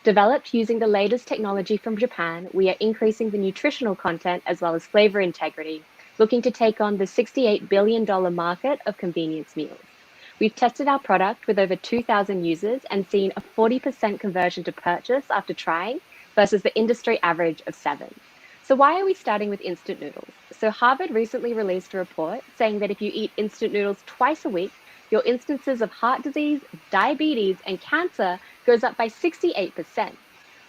Developed using the latest technology from Japan, we are increasing the nutritional content as well as flavor integrity, looking to take on the $68 billion market of convenience meals. We've tested our product with over 2,000 users and seen a 40% conversion to purchase after trying versus the industry average of 7. So why are we starting with instant noodles? So Harvard recently released a report saying that if you eat instant noodles twice a week, your instances of heart disease, diabetes, and cancer goes up by 68%.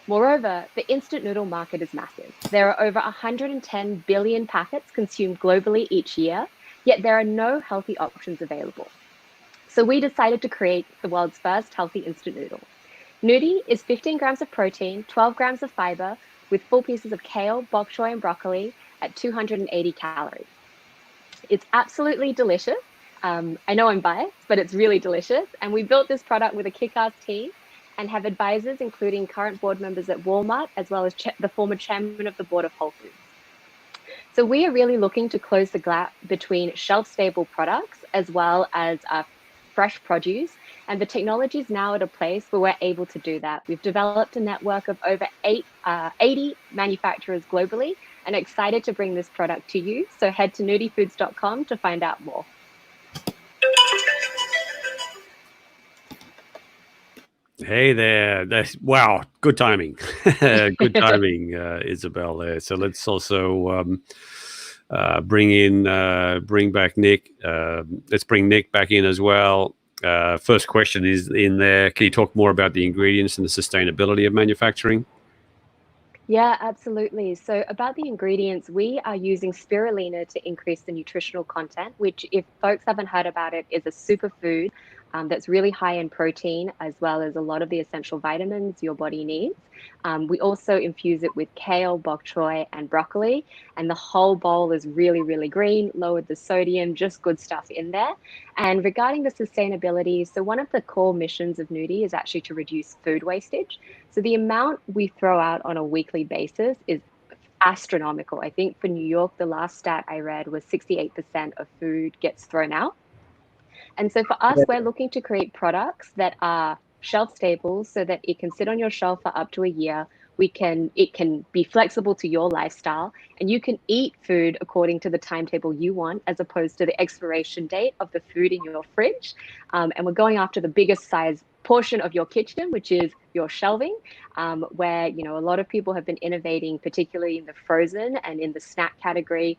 Moreover, the instant noodle market is massive. There are over 110 billion packets consumed globally each year, yet there are no healthy options available. So we decided to create the world's first healthy instant noodle. Nudi is 15 grams of protein, 12 grams of fiber, with full pieces of kale, bok choy, and broccoli at 280 calories. It's absolutely delicious. I know I'm biased, but it's really delicious. And we built this product with a kick-ass team and have advisors, including current board members at Walmart, as well as the former chairman of the board of Whole Foods. So we are really looking to close the gap between shelf-stable products as well as fresh produce. And the technology is now at a place where we're able to do that. We've developed a network of over 80 manufacturers globally and excited to bring this product to you. So head to nudifoods.com to find out more. Hey there. Wow, good timing. Good timing, Isabel there. So let's also bring back Nick. Let's bring Nick back in as well. First question is in there. Can you talk more about the ingredients and the sustainability of manufacturing? Yeah, absolutely. So about the ingredients, we are using spirulina to increase the nutritional content, which if folks haven't heard about it, is a superfood that's really high in protein, as well as a lot of the essential vitamins your body needs. We also infuse it with kale, bok choy, and broccoli, and the whole bowl is really, really green, lowered the sodium, just good stuff in there. And regarding the sustainability, so one of the core missions of Nudi is actually to reduce food wastage. So the amount we throw out on a weekly basis is astronomical. I think for New York, the last stat I read was 68% of food gets thrown out. And so for us, we're looking to create products that are shelf stable so that it can sit on your shelf for up to a year. It can be flexible to your lifestyle, and you can eat food according to the timetable you want, as opposed to the expiration date of the food in your fridge. And we're going after the biggest size portion of your kitchen, which is your shelving, where a lot of people have been innovating, particularly in the frozen and in the snack category.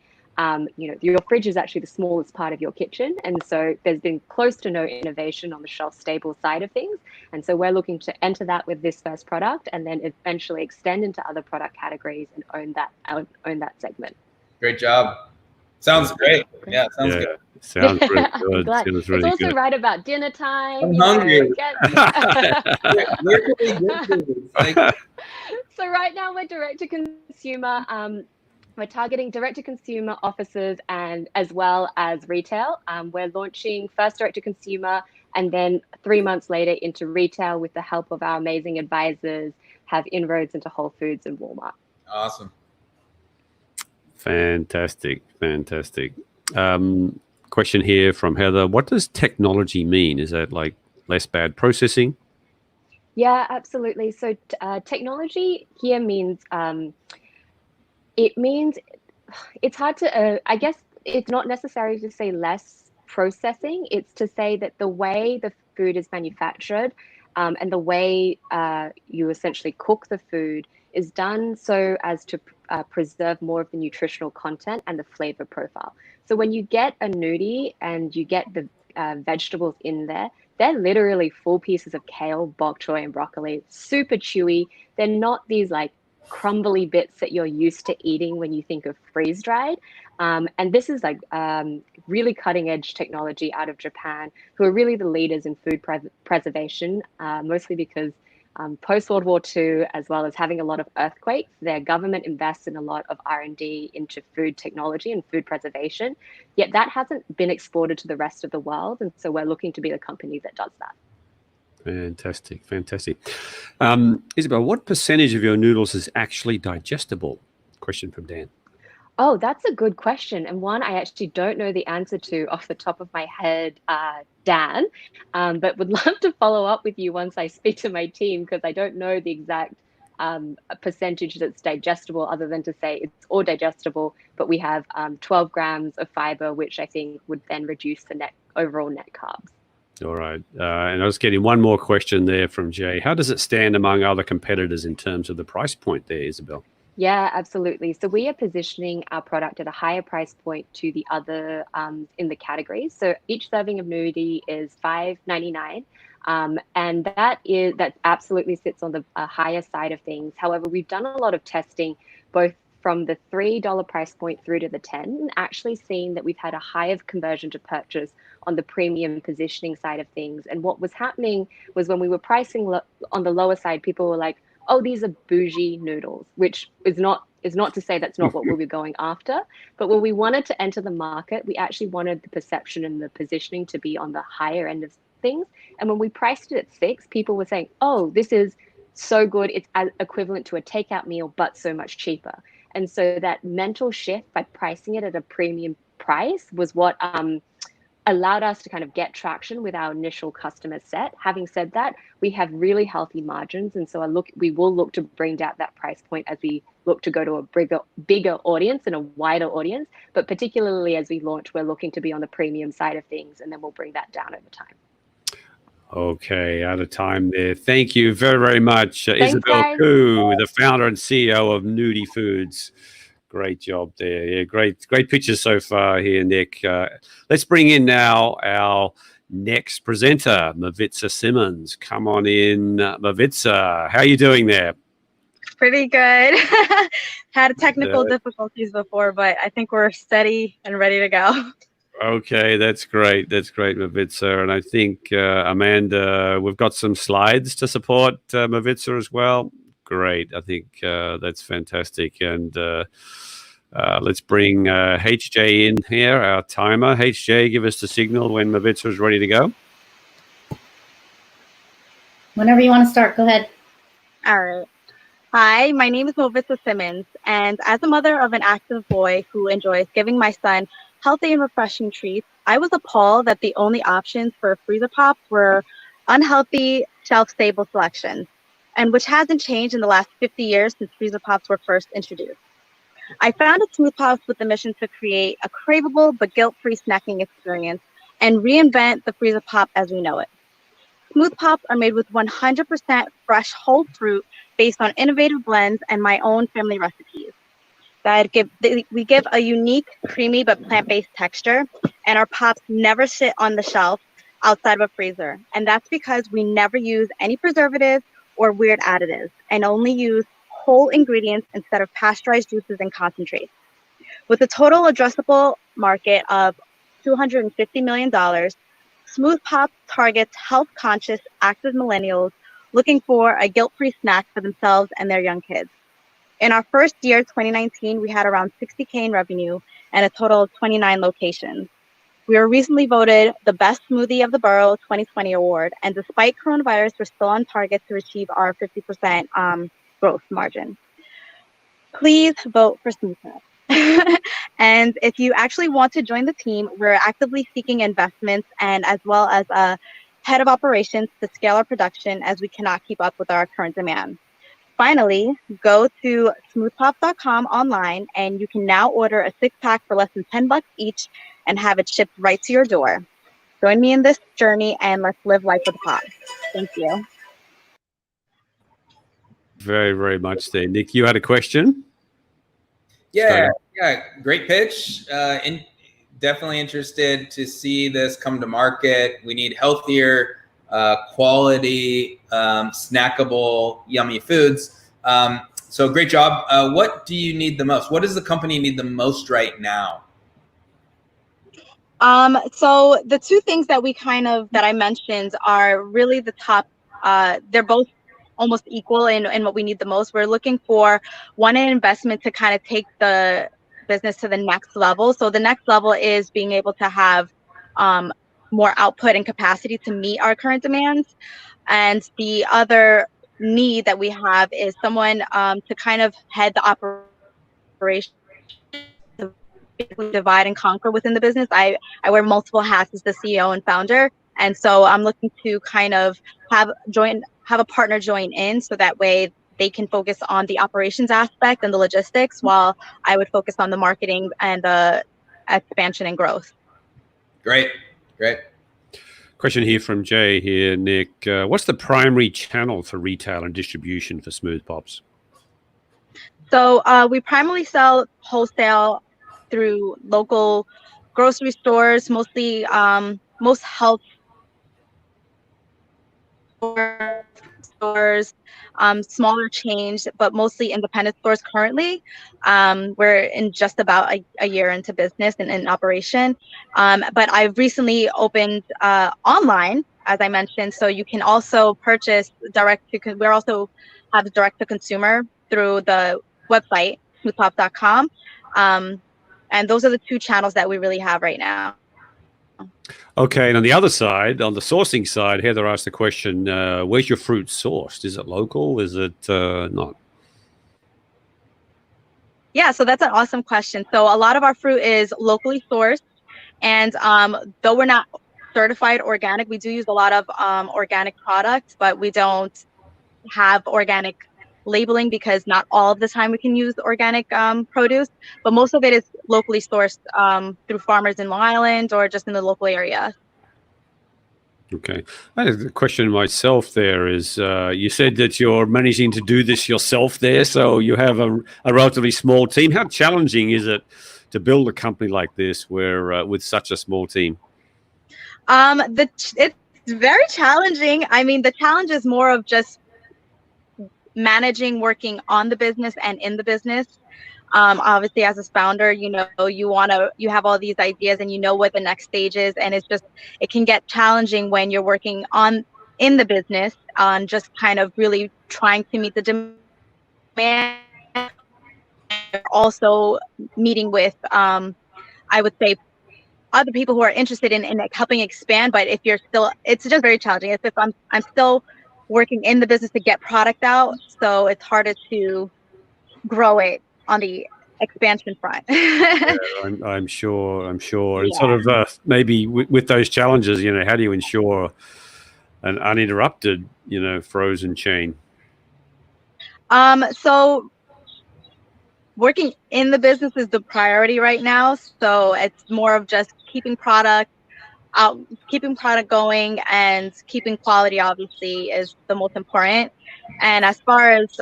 Your fridge is actually the smallest part of your kitchen. And so there's been close to no innovation on the shelf stable side of things. And so we're looking to enter that with this first product and then eventually extend into other product categories and own that segment. Great job. Sounds great. Yeah, sounds good. Sounds really good. It's really also good. right about dinner time. I'm hungry. Where can we get this? So right now we're direct to consumer. We're targeting direct-to-consumer offices and as well as retail. We're launching first direct-to-consumer and then 3 months later into retail with the help of our amazing advisors, have inroads into Whole Foods and Walmart. Awesome. Fantastic. Question here from Heather. What does technology mean? Is that like less bad processing? Yeah, absolutely. So technology here means... it means it's hard to, I guess it's not necessary to say less processing. It's to say that the way the food is manufactured and the way you essentially cook the food is done so as to preserve more of the nutritional content and the flavor profile. So when you get a nudi and you get the vegetables in there, they're literally full pieces of kale, bok choy, and broccoli, super chewy. They're not these like crumbly bits that you're used to eating when you think of freeze dried. And this is like really cutting edge technology out of Japan, who are really the leaders in food preservation, mostly because post World War II, as well as having a lot of earthquakes, their government invests in a lot of R&D into food technology and food preservation. Yet that hasn't been exported to the rest of the world. And so we're looking to be the company that does that. Fantastic. Isabel, what percentage of your noodles is actually digestible? Question from Dan. Oh, that's a good question. And one I actually don't know the answer to off the top of my head, Dan, but would love to follow up with you once I speak to my team, because I don't know the exact percentage that's digestible, other than to say it's all digestible, but we have 12 grams of fiber, which I think would then reduce the overall net carbs. All right. And I was getting one more question there from Jay. How does it stand among other competitors in terms of the price point there, Isabel? Yeah, absolutely. So we are positioning our product at a higher price point to the other in the categories. So each serving of nudity is $5.99. And that absolutely sits on the higher side of things. However, we've done a lot of testing, both from the $3 price point through to the 10, and actually seen that we've had a higher conversion to purchase on the premium positioning side of things. And what was happening was when we were pricing on the lower side, people were like, oh, these are bougie noodles, which is not to say that's not what we were going after. But when we wanted to enter the market, we actually wanted the perception and the positioning to be on the higher end of things. And when we priced it at 6, people were saying, oh, this is so good. It's equivalent to a takeout meal, but so much cheaper. And so that mental shift by pricing it at a premium price was what allowed us to kind of get traction with our initial customer set. Having said that, we have really healthy margins. And so we will look to bring down that price point as we look to go to a bigger audience and a wider audience. But particularly as we launch, we're looking to be on the premium side of things, and then we'll bring that down over time. Okay, out of time there. Thank you very, very much. Thanks, Isabel guys. Koo, the founder and CEO of Nudie Foods. Great job there. Yeah, great pictures so far here, Nick. Let's bring in now our next presenter, Mavitza Simmons. Come on in, Mavitza. How are you doing there? Pretty good. Had technical difficulties before, but I think we're steady and ready to go. Okay, that's great. That's great, Mavitza. And I think, Amanda, we've got some slides to support Mavitza as well. Great. I think that's fantastic. And let's bring HJ in here, our timer. HJ, give us the signal when Mavitza is ready to go. Whenever you want to start, go ahead. All right. Hi, my name is Mavitza Simmons, and as a mother of an active boy who enjoys giving my son healthy and refreshing treats, I was appalled that the only options for freezer pops were unhealthy, shelf-stable selections, and which hasn't changed in the last 50 years since freezer pops were first introduced. I founded Smooth Pops with the mission to create a craveable but guilt-free snacking experience and reinvent the freezer pop as we know it. Smooth Pops are made with 100% fresh whole fruit based on innovative blends and my own family recipes. We give a unique, creamy but plant-based texture, and our pops never sit on the shelf outside of a freezer. And that's because we never use any preservatives or weird additives, and only use whole ingredients instead of pasteurized juices and concentrates. With a total addressable market of $250 million, Smooth Pops targets health-conscious, active millennials looking for a guilt-free snack for themselves and their young kids. In our first year, 2019, we had around $60K in revenue and a total of 29 locations. We were recently voted the Best Smoothie of the Borough 2020 award, and despite coronavirus, we're still on target to achieve our 50% growth margin. Please vote for Smooth Pops. And if you actually want to join the team, we're actively seeking investments and as well as a head of operations to scale our production as we cannot keep up with our current demand. Finally, go to smoothpop.com online and you can now order a 6-pack for less than $10 each and have it shipped right to your door. Join me in this journey and let's live life with pop. Thank you. Very, very much there. Nick, you had a question? Yeah, great pitch. Definitely interested to see this come to market. We need healthier, quality, snackable, yummy foods. So great job. What do you need the most? What does the company need the most right now? So the two things that that I mentioned are really the top. They're both almost equal in what we need the most. We're looking for an investment to kind of take the business to the next level. So the next level is being able to have more output and capacity to meet our current demands. And the other need that we have is someone to kind of head the operation, divide and conquer within the business. I wear multiple hats as the CEO and founder. And so I'm looking to kind of have a partner join in so that way they can focus on the operations aspect and the logistics while I would focus on the marketing and the expansion and growth. Great. Question here from Jay here, Nick. What's the primary channel for retail and distribution for Smooth Pops? So we primarily sell wholesale through local grocery stores, mostly most health stores, smaller chains, but mostly independent stores currently. We're in just about a year into business and in operation. But I've recently opened online, as I mentioned, so you can also purchase we also have direct to consumer through the website, smoothpop.com. And those are the two channels that we really have right now. Okay, and on the other side, on the sourcing side, Heather asked the question, where's your fruit sourced? Is it local? Is it not? Yeah, so that's an awesome question. So a lot of our fruit is locally sourced. And though we're not certified organic, we do use a lot of organic products, but we don't have organic labeling because not all of the time we can use organic produce, but most of it is locally sourced through farmers in Long Island or just in the local area. Okay. I have a question myself there is, you said that you're managing to do this yourself there, so you have a relatively small team. How challenging is it to build a company like this where with such a small team? It's very challenging. I mean, the challenge is more of just managing working on the business and in the business. Obviously, as a founder, you have all these ideas and you know what the next stage is, and it can get challenging when you're working in the business on just kind of really trying to meet the demand. Also meeting with, I would say, other people who are interested in like helping expand. But it's just very challenging. If I'm still working in the business to get product out, so it's harder to grow it on the expansion front. Yeah, I'm sure. Yeah. And sort of maybe with those challenges, how do you ensure an uninterrupted, frozen chain? So working in the business is the priority right now. So it's more of just keeping product going, and keeping quality obviously is the most important. And as far as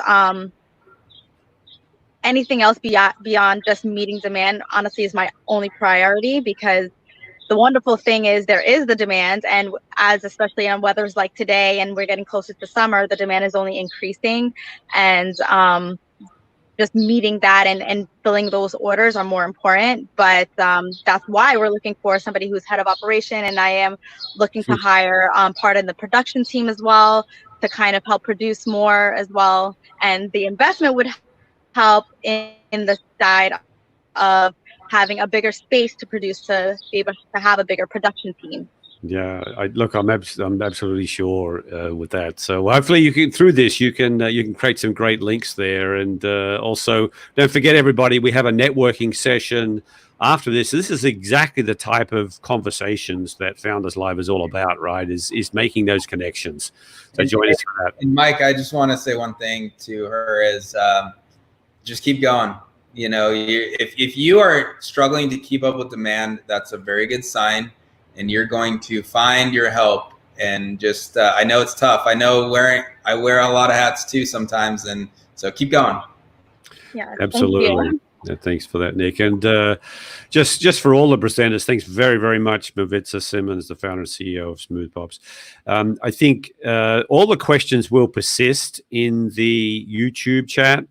anything else beyond just meeting demand, honestly, is my only priority, because the wonderful thing is there is the demand, and especially on weathers like today, and we're getting closer to summer, the demand is only increasing, and just meeting that and filling those orders are more important. But that's why we're looking for somebody who's head of operation, and I am looking to hire part of the production team as well to kind of help produce more as well. And the investment would help in the side of having a bigger space to produce, to be able to have a bigger production team. Yeah, I'm absolutely sure with that. So hopefully you can create some great links there, and also don't forget, everybody, we have a networking session after this. This is exactly the type of conversations that Founders Live is all about, right? Is making those connections. So join us for that. And Mike, I just want to say one thing to her is just keep going. If you are struggling to keep up with demand, that's a very good sign. And you're going to find your help. And just, I know it's tough. I wear a lot of hats too sometimes. And so keep going. Yeah, absolutely. Thanks for that, Nick. And just for all the presenters, thanks very, very much, Mavitza Simmons, the founder and CEO of Smooth Pops. I think all the questions will persist in the YouTube chat.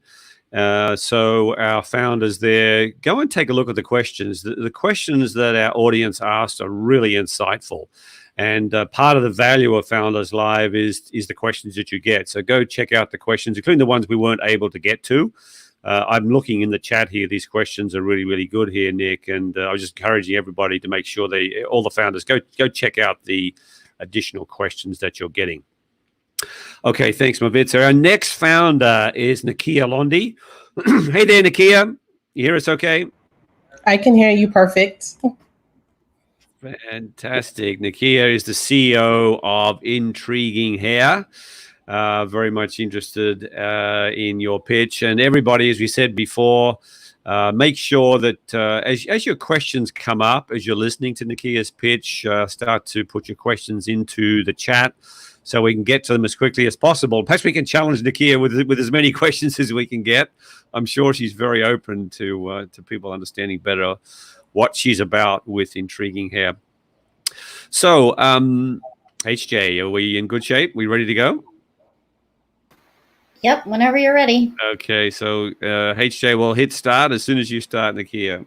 So our founders there, go and take a look at the questions. The questions that our audience asked are really insightful. And part of the value of Founders Live is the questions that you get. So go check out the questions, including the ones we weren't able to get to. I'm looking in the chat here. These questions are really, really good here, Nick. And I was just encouraging everybody to make sure all the founders go check out the additional questions that you're getting. Okay, thanks, Mavitza. Our next founder is Nakia Londi. Hey there, Nakia. You hear us okay? I can hear you perfect. Fantastic. Nakia is the CEO of Intriguing Hair. Very much interested in your pitch. And everybody, as we said before, make sure that as your questions come up, as you're listening to Nakia's pitch, start to put your questions into the chat so we can get to them as quickly as possible. Perhaps we can challenge Nakia with as many questions as we can get. I'm sure she's very open to people understanding better what she's about with Intriguing Hair. So HJ, are we in good shape? We ready to go? Yep, whenever you're ready. Okay, so HJ will hit start as soon as you start, Nakia.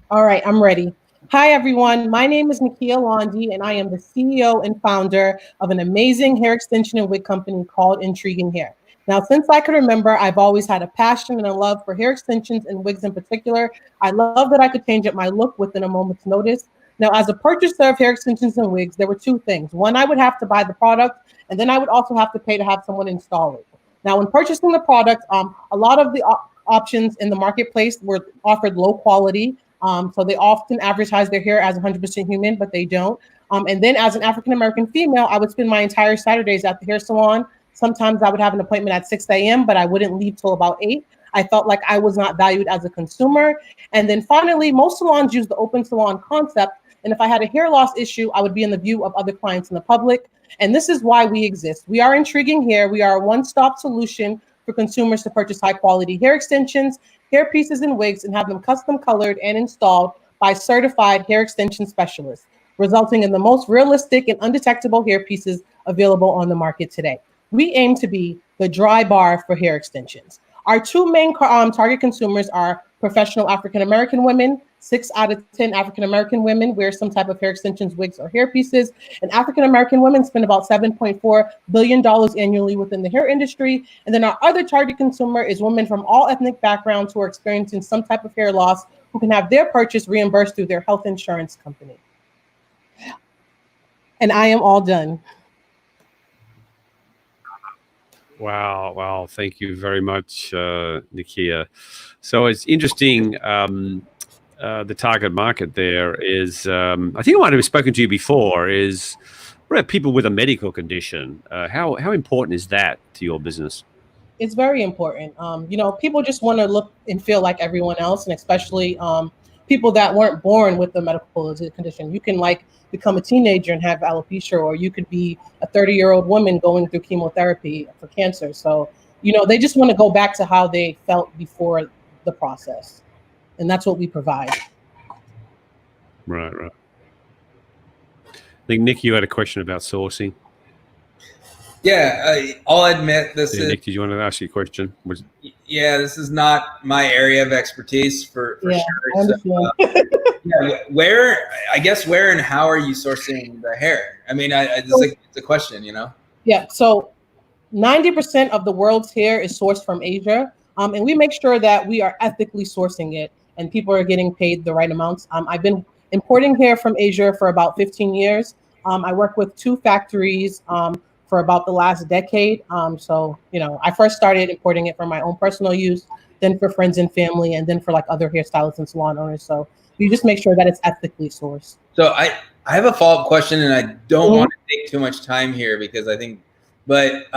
All right, I'm ready. Hi, everyone. My name is Nakia Londi, and I am the CEO and founder of an amazing hair extension and wig company called Intriguing Hair. Now, since I can remember, I've always had a passion and a love for hair extensions and wigs in particular. I love that I could change up my look within a moment's notice. Now, as a purchaser of hair extensions and wigs, there were two things. One, I would have to buy the product, and then I would also have to pay to have someone install it. Now, when purchasing the product, a lot of the options in the marketplace were offered low quality. So they often advertise their hair as 100% human, but they don't. And then as an African-American female, I would spend my entire Saturdays at the hair salon. Sometimes I would have an appointment at 6 a.m., but I wouldn't leave till about 8. I felt like I was not valued as a consumer. And then finally, most salons use the open salon concept. And if I had a hair loss issue, I would be in the view of other clients in the public. And this is why we exist. We are Intriguing Hair. We are a one-stop solution for consumers to purchase high-quality hair extensions, hair pieces, and wigs, and have them custom colored and installed by certified hair extension specialists, resulting in the most realistic and undetectable hair pieces available on the market today. We aim to be the dry bar for hair extensions. Our two main target consumers are professional African-American women. 6 out of 10 African-American women wear some type of hair extensions, wigs, or hair pieces. And African-American women spend about $7.4 billion annually within the hair industry. And then our other target consumer is women from all ethnic backgrounds who are experiencing some type of hair loss, who can have their purchase reimbursed through their health insurance company. And I am all done. Wow. Thank you very much, Nakia. So it's interesting. The target market there is, I think I might have spoken to you before, is people with a medical condition. How important is that to your business? It's very important. People just want to look and feel like everyone else, and especially people that weren't born with the medical condition. You can become a teenager and have alopecia, or you could be a 30-year-old woman going through chemotherapy for cancer. So, they just want to go back to how they felt before the process. And that's what we provide. Right. I think, Nick, you had a question about sourcing. Yeah, I'll admit this is. Nick, did you want to ask your question? Yeah, this is not my area of expertise for yeah, sure. I understand. So, where and how are you sourcing the hair? I mean, it's a question, Yeah, so 90% of the world's hair is sourced from Asia. And we make sure that we are ethically sourcing it and people are getting paid the right amounts. I've been importing hair from Asia for about 15 years. I work with 2 factories for about the last decade. So, I first started importing it for my own personal use, then for friends and family, and then for other hairstylists and salon owners. So you just make sure that it's ethically sourced. So I have a follow-up question, and I don't want to take too much time here because I think, but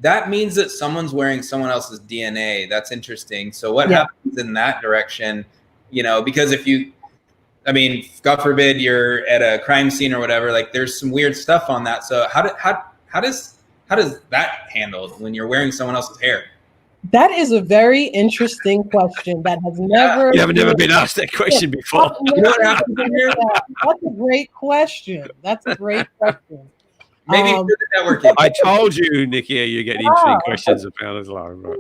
that means that someone's wearing someone else's DNA. That's interesting. So what happens in that direction? Because God forbid you're at a crime scene or whatever, there's some weird stuff on that. So how does that handled when you're wearing someone else's hair? That is a very interesting question that has never. You haven't never been asked that question before. That's a great question. Maybe for the networking. I told you, Nikia, you get interesting questions about as well. Right?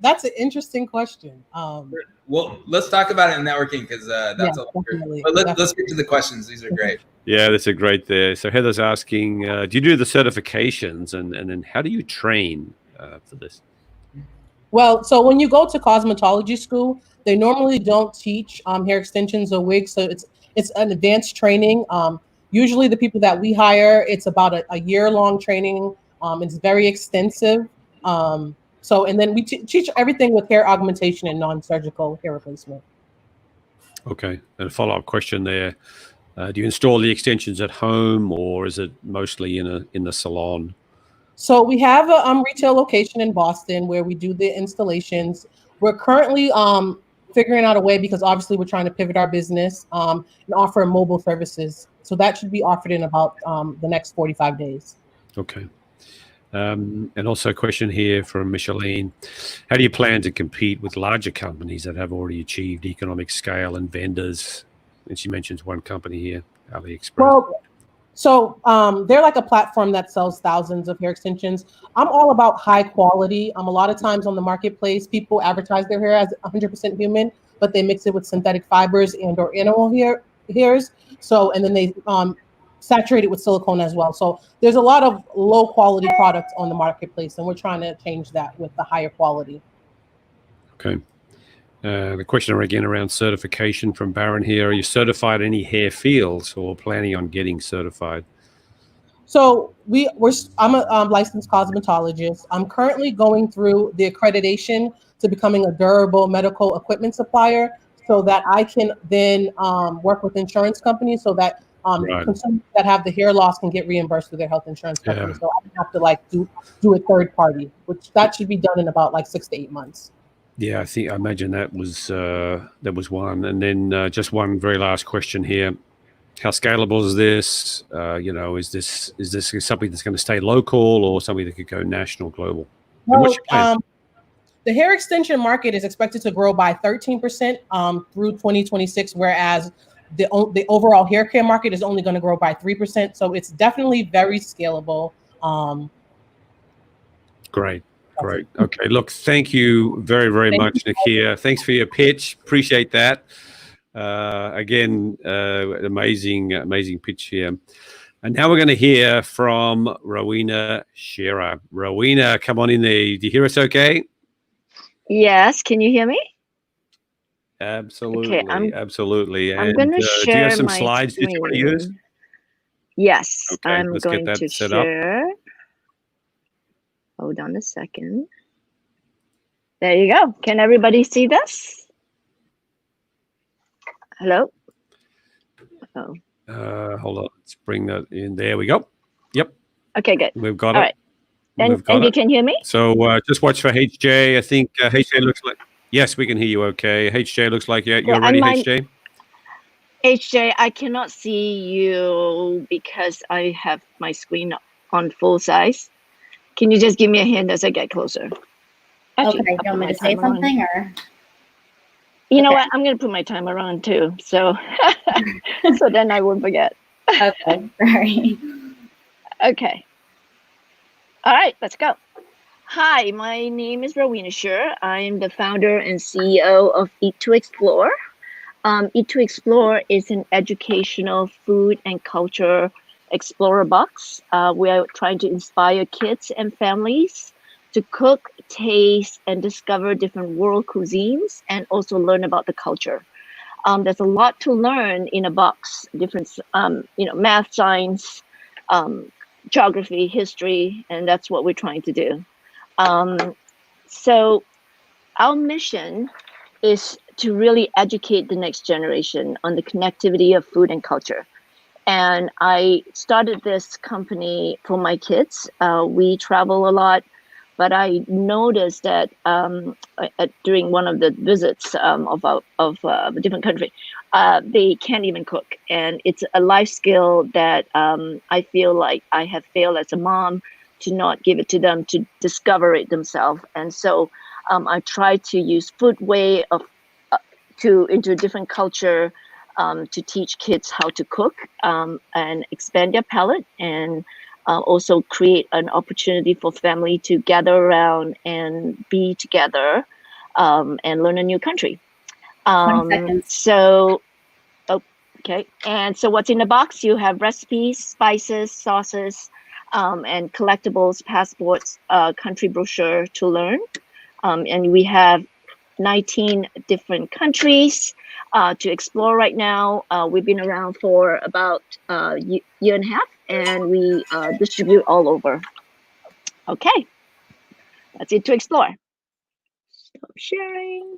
That's an interesting question. Well, let's talk about it in networking because that's but let's get to the questions. These are great. Yeah, that's a great there. So Heather's asking, do you do the certifications and then how do you train for this? Well, so when you go to cosmetology school, they normally don't teach hair extensions or wigs. So it's an advanced training. Usually the people that we hire, it's about a year-long training. It's very extensive. And then we teach everything with hair augmentation and non-surgical hair replacement. Okay. And a follow-up question there. Do you install the extensions at home or is it mostly in the salon? So we have a retail location in Boston where we do the installations. We're currently figuring out a way, because obviously we're trying to pivot our business and offer mobile services. So that should be offered in about the next 45 days. Okay. And also a question here from Micheline. How do you plan to compete with larger companies that have already achieved economic scale and vendors? And she mentions one company here, AliExpress. Well, So they're like a platform that sells thousands of hair extensions. I'm all about high quality. A lot of times on the marketplace, people advertise their hair as 100% human, but they mix it with synthetic fibers and or animal hairs. So, and then they saturate it with silicone as well. So there's a lot of low quality products on the marketplace, and we're trying to change that with the higher quality. Okay. The question again around certification from Baron here. Are you certified in any hair fields or planning on getting certified? So I'm a licensed cosmetologist. I'm currently going through the accreditation to becoming a durable medical equipment supplier so that I can then work with insurance companies so that consumers that have the hair loss can get reimbursed through their health insurance company. So I don't have to like do a third party, which that should be done in about like 6 to 8 months. Yeah, I imagine that was one. And then just one very last question here. How scalable is this? Is this something that's going to stay local or something that could go national, global? Well, the hair extension market is expected to grow by 13% through 2026, whereas the overall hair care market is only going to grow by 3%. So it's definitely very scalable. Great. Okay. Look, thank you very, very much, Nakia. Thanks for your pitch. Appreciate that. Again, amazing pitch here. And now we're going to hear from Rowena Shearer. Rowena, come on in there. Do you hear us okay? Yes. Can you hear me? Absolutely. Okay, absolutely. I'm going to share do you have some my slides that you want to use? Yes. Okay, I'm let's going get that to set up. share. Hold on a second. There you go. Can everybody see this? Hello? Oh. Hold on. Let's bring that in. There we go. Yep. Okay, good. We've got All it. right. And you can hear me? So just watch for HJ. I think HJ looks like, yes, we can hear you okay. HJ looks like you're ready, HJ. HJ, I cannot see you because I have my screen on full size. Can you just give me a hand as I get closer? Actually, okay, you want me to say something or? You know what? I'm going to put my timer on too. So, so then I won't forget. Okay, sorry. Okay. All right, let's go. Hi, my name is Rowena Shearer. I'm the founder and CEO of Eat to Explore. Eat to Explore is an educational food and culture explorer box. We are trying to inspire kids and families to cook, taste, and discover different world cuisines and also learn about the culture. There's a lot to learn in a box, different, math, science, geography, history, and that's what we're trying to do. So our mission is to really educate the next generation on the connectivity of food and culture. And I started this company for my kids. We travel a lot, but I noticed that during one of the visits of a different country, they can't even cook. And it's a life skill that I feel like I have failed as a mom to not give it to them to discover it themselves. And so I try to use food way of into a different culture to teach kids how to cook and expand their palate and also create an opportunity for family to gather around and be together and learn a new country. 20 seconds. So, okay. And so what's in the box? You have recipes, spices, sauces, and collectibles, passports, country brochure to learn. And we have 19 different countries to explore right now. We've been around for about a year and a half, and we distribute all over. Okay, that's it to explore. Stop sharing.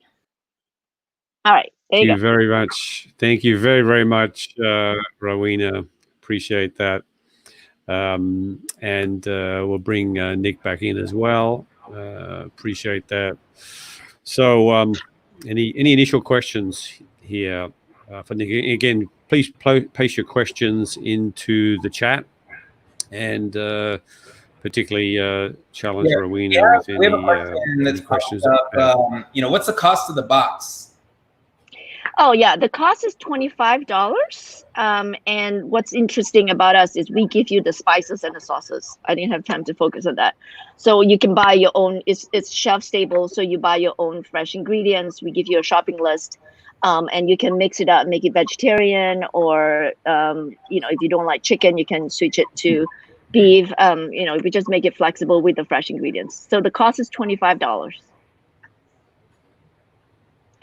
All right, there you go. Thank you very much. Thank you very, very much, Rowena. Appreciate that. And we'll bring Nick back in as well. Appreciate that. So any initial questions here for Nick? Again, please place your questions into the chat and particularly challenge Rowena with we have a question that's questions. what's the cost of the box? Oh yeah, the cost is $25. And what's interesting about us is we give you the spices and the sauces. I didn't have time to focus on that. So you can buy your own. It's shelf stable, so you buy your own fresh ingredients. We give you a shopping list, and you can mix it up, make it vegetarian, or if you don't like chicken, you can switch it to beef. We just make it flexible with the fresh ingredients. So the cost is $25.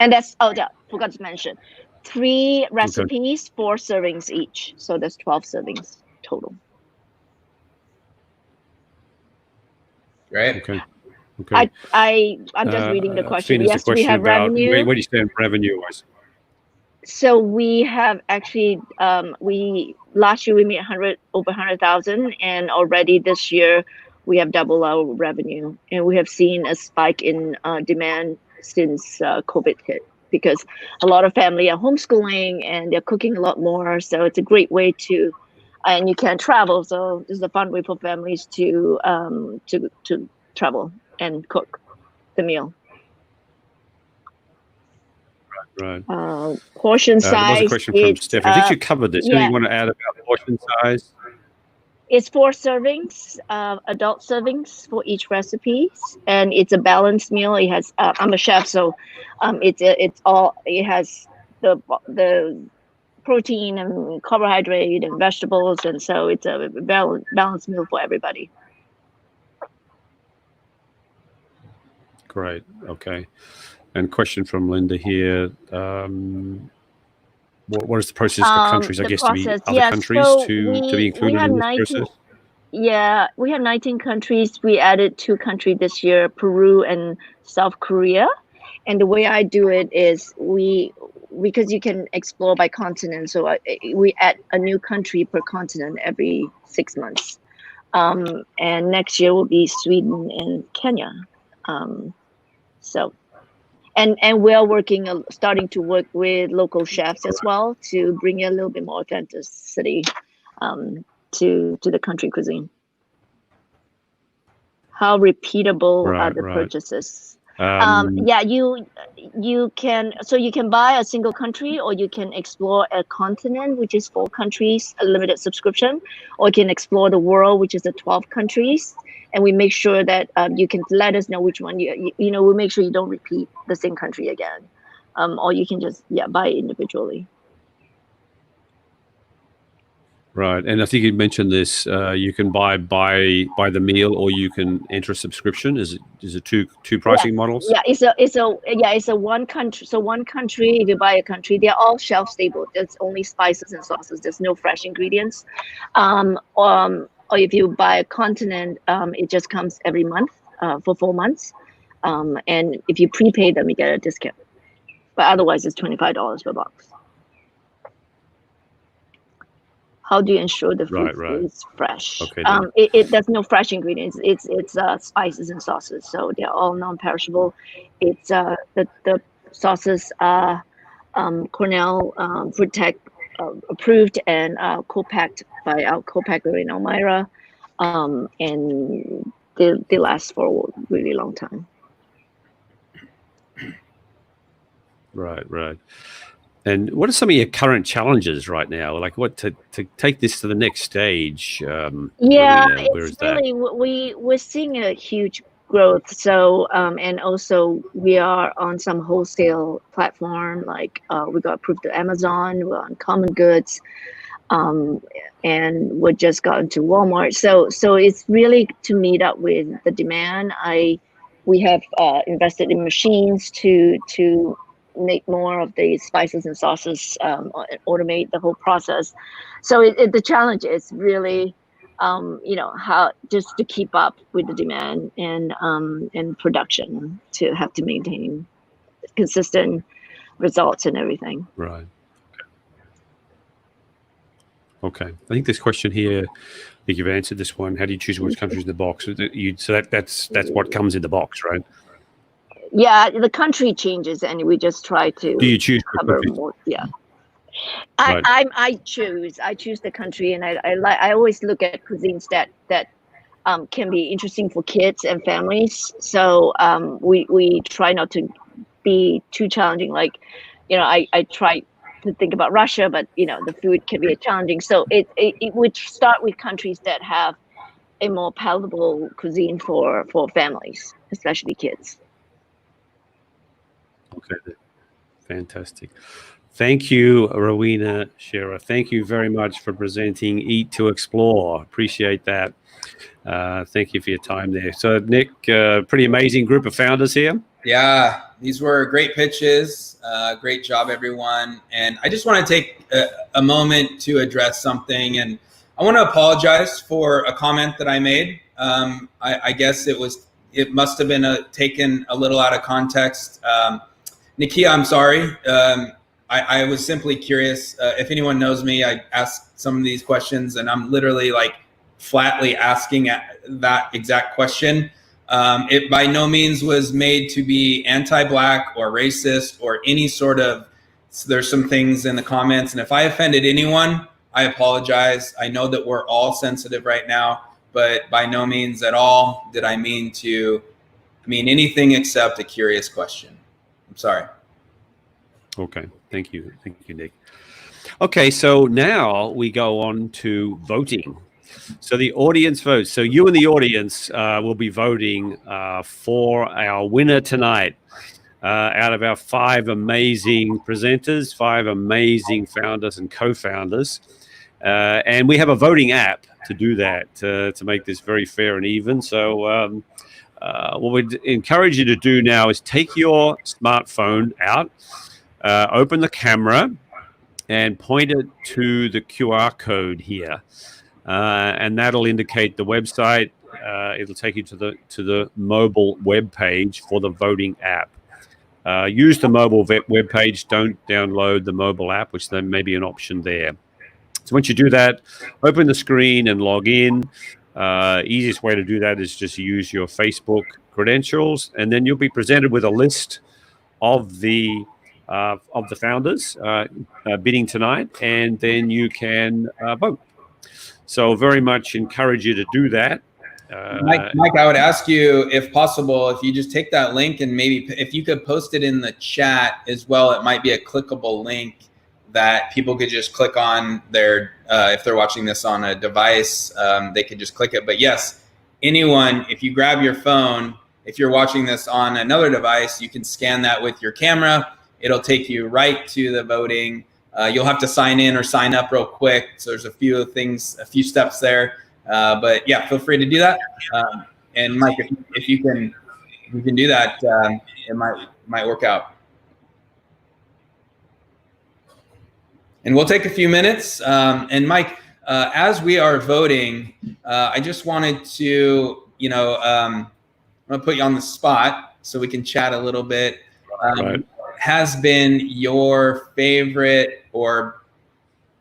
And that's, forgot to mention, 3 recipes, 4 servings each. So there's 12 servings total. Great. Okay. I'm just reading the question. Yes, we have revenue. Where do you stand revenue-wise? So we have actually, last year we made over 100,000, and already this year we have doubled our revenue, and we have seen a spike in demand since COVID hit, because a lot of family are homeschooling and they're cooking a lot more. So it's a great way to, and you can't travel, so this is a fun way for families to travel and cook the meal. Right. Portion size. There was a question from Steph. I think you covered this. Yeah. Anything you want to add about portion size? It's 4 servings, adult servings for each recipe, and it's a balanced meal. It has. I'm a chef, so it has the protein and carbohydrate and vegetables, and so it's a balanced meal for everybody. Great. Okay. And question from Linda here. What is the process for countries, I guess, to be other countries to be included in this process? Yeah, we have 19 countries. We added 2 countries this year, Peru and South Korea. And the way I do it is because you can explore by continent, so we add a new country per continent every 6 months. And next year will be Sweden and Kenya. And we're starting to work with local chefs as well to bring a little bit more authenticity to the country cuisine. How repeatable are the purchases? You can buy a single country, or you can explore a continent, which is 4 countries, a limited subscription, or you can explore the world, which is the 12 countries. And we make sure that you can let us know which one we make sure you don't repeat the same country again, or you can just buy it individually. Right, and I think you mentioned this. You can buy by the meal, or you can enter a subscription. Is it two pricing models? Yeah, it's a one country. So one country, if you buy a country, they're all shelf stable. There's only spices and sauces. There's no fresh ingredients. Or if you buy a continent, it just comes every month for 4 months. And if you prepay them, you get a discount. But otherwise, it's $25 per box. How do you ensure the food is fresh? Okay, there's no fresh ingredients. It's spices and sauces, so they're all non-perishable. It's the sauces are Cornell Food Tech approved and co-packed by our co-packer in Elmira, and they last for a really long time. Right. And what are some of your current challenges right now? Like, what to take this to the next stage? We're seeing a huge growth. So, and also we are on some wholesale platform, like we got approved to Amazon, we're on Common Goods, and we just got into Walmart. So it's really to meet up with the demand. We have invested in machines to make more of the spices and sauces, automate the whole process. So the challenge is really, how just to keep up with the demand and production, to have to maintain consistent results and everything. Right. Okay. I think this question here, I think you've answered this one. How do you choose which countries in the box? So that's what comes in the box, right? Yeah, the country changes, and we just try to. Do you choose cover more? Yeah, I choose the country, and I always look at cuisines that can be interesting for kids and families. So we try not to be too challenging. Like I try to think about Russia, but the food can be challenging. So it would start with countries that have a more palatable cuisine for families, especially kids. Okay, fantastic. Thank you, Rowena Shearer. Thank you very much for presenting Eat to Explore. Appreciate that. Thank you for your time there. So, Nick, pretty amazing group of founders here. Yeah, these were great pitches. Great job, everyone. And I just want to take a moment to address something. And I want to apologize for a comment that I made. I guess it must have been taken a little out of context. Nikia, I'm sorry. I was simply curious. If anyone knows me, I ask some of these questions, and I'm literally like flatly asking that exact question. It by no means was made to be anti-Black or racist or any sort of. There's some things in the comments, and if I offended anyone, I apologize. I know that we're all sensitive right now, but by no means at all did I mean anything except a curious question. I'm sorry. Okay, thank you, Nick. Okay, so now we go on to voting. So the audience votes. So you in the audience will be voting for our winner tonight. Out of our 5 amazing presenters, 5 amazing founders and co-founders. And we have a voting app to do that, to make this very fair and even. So what we'd encourage you to do now is take your smartphone out, open the camera, and point it to the QR code here. And that'll indicate the website. It'll take you to the mobile web page for the voting app. Use the mobile web page. Don't download the mobile app, which then may be an option there. So once you do that, open the screen and log in. Easiest way to do that is just use your Facebook credentials, and then you'll be presented with a list of the founders bidding tonight, and then you can vote. So very much encourage you to do that. Mike, I would ask you, if possible, if you just take that link and maybe if you could post it in the chat as well. It might be a clickable link that people could just click on their, if they're watching this on a device, they could just click it. But yes, anyone, if you grab your phone, if you're watching this on another device, you can scan that with your camera. It'll take you right to the voting. You'll have to sign in or sign up real quick. So there's a few steps there. But yeah, feel free to do that. And Mike, if you can do that, it might work out. And we'll take a few minutes. And Mike, as we are voting, I just wanted to, I'm gonna put you on the spot so we can chat a little bit. Right. Has been your favorite, or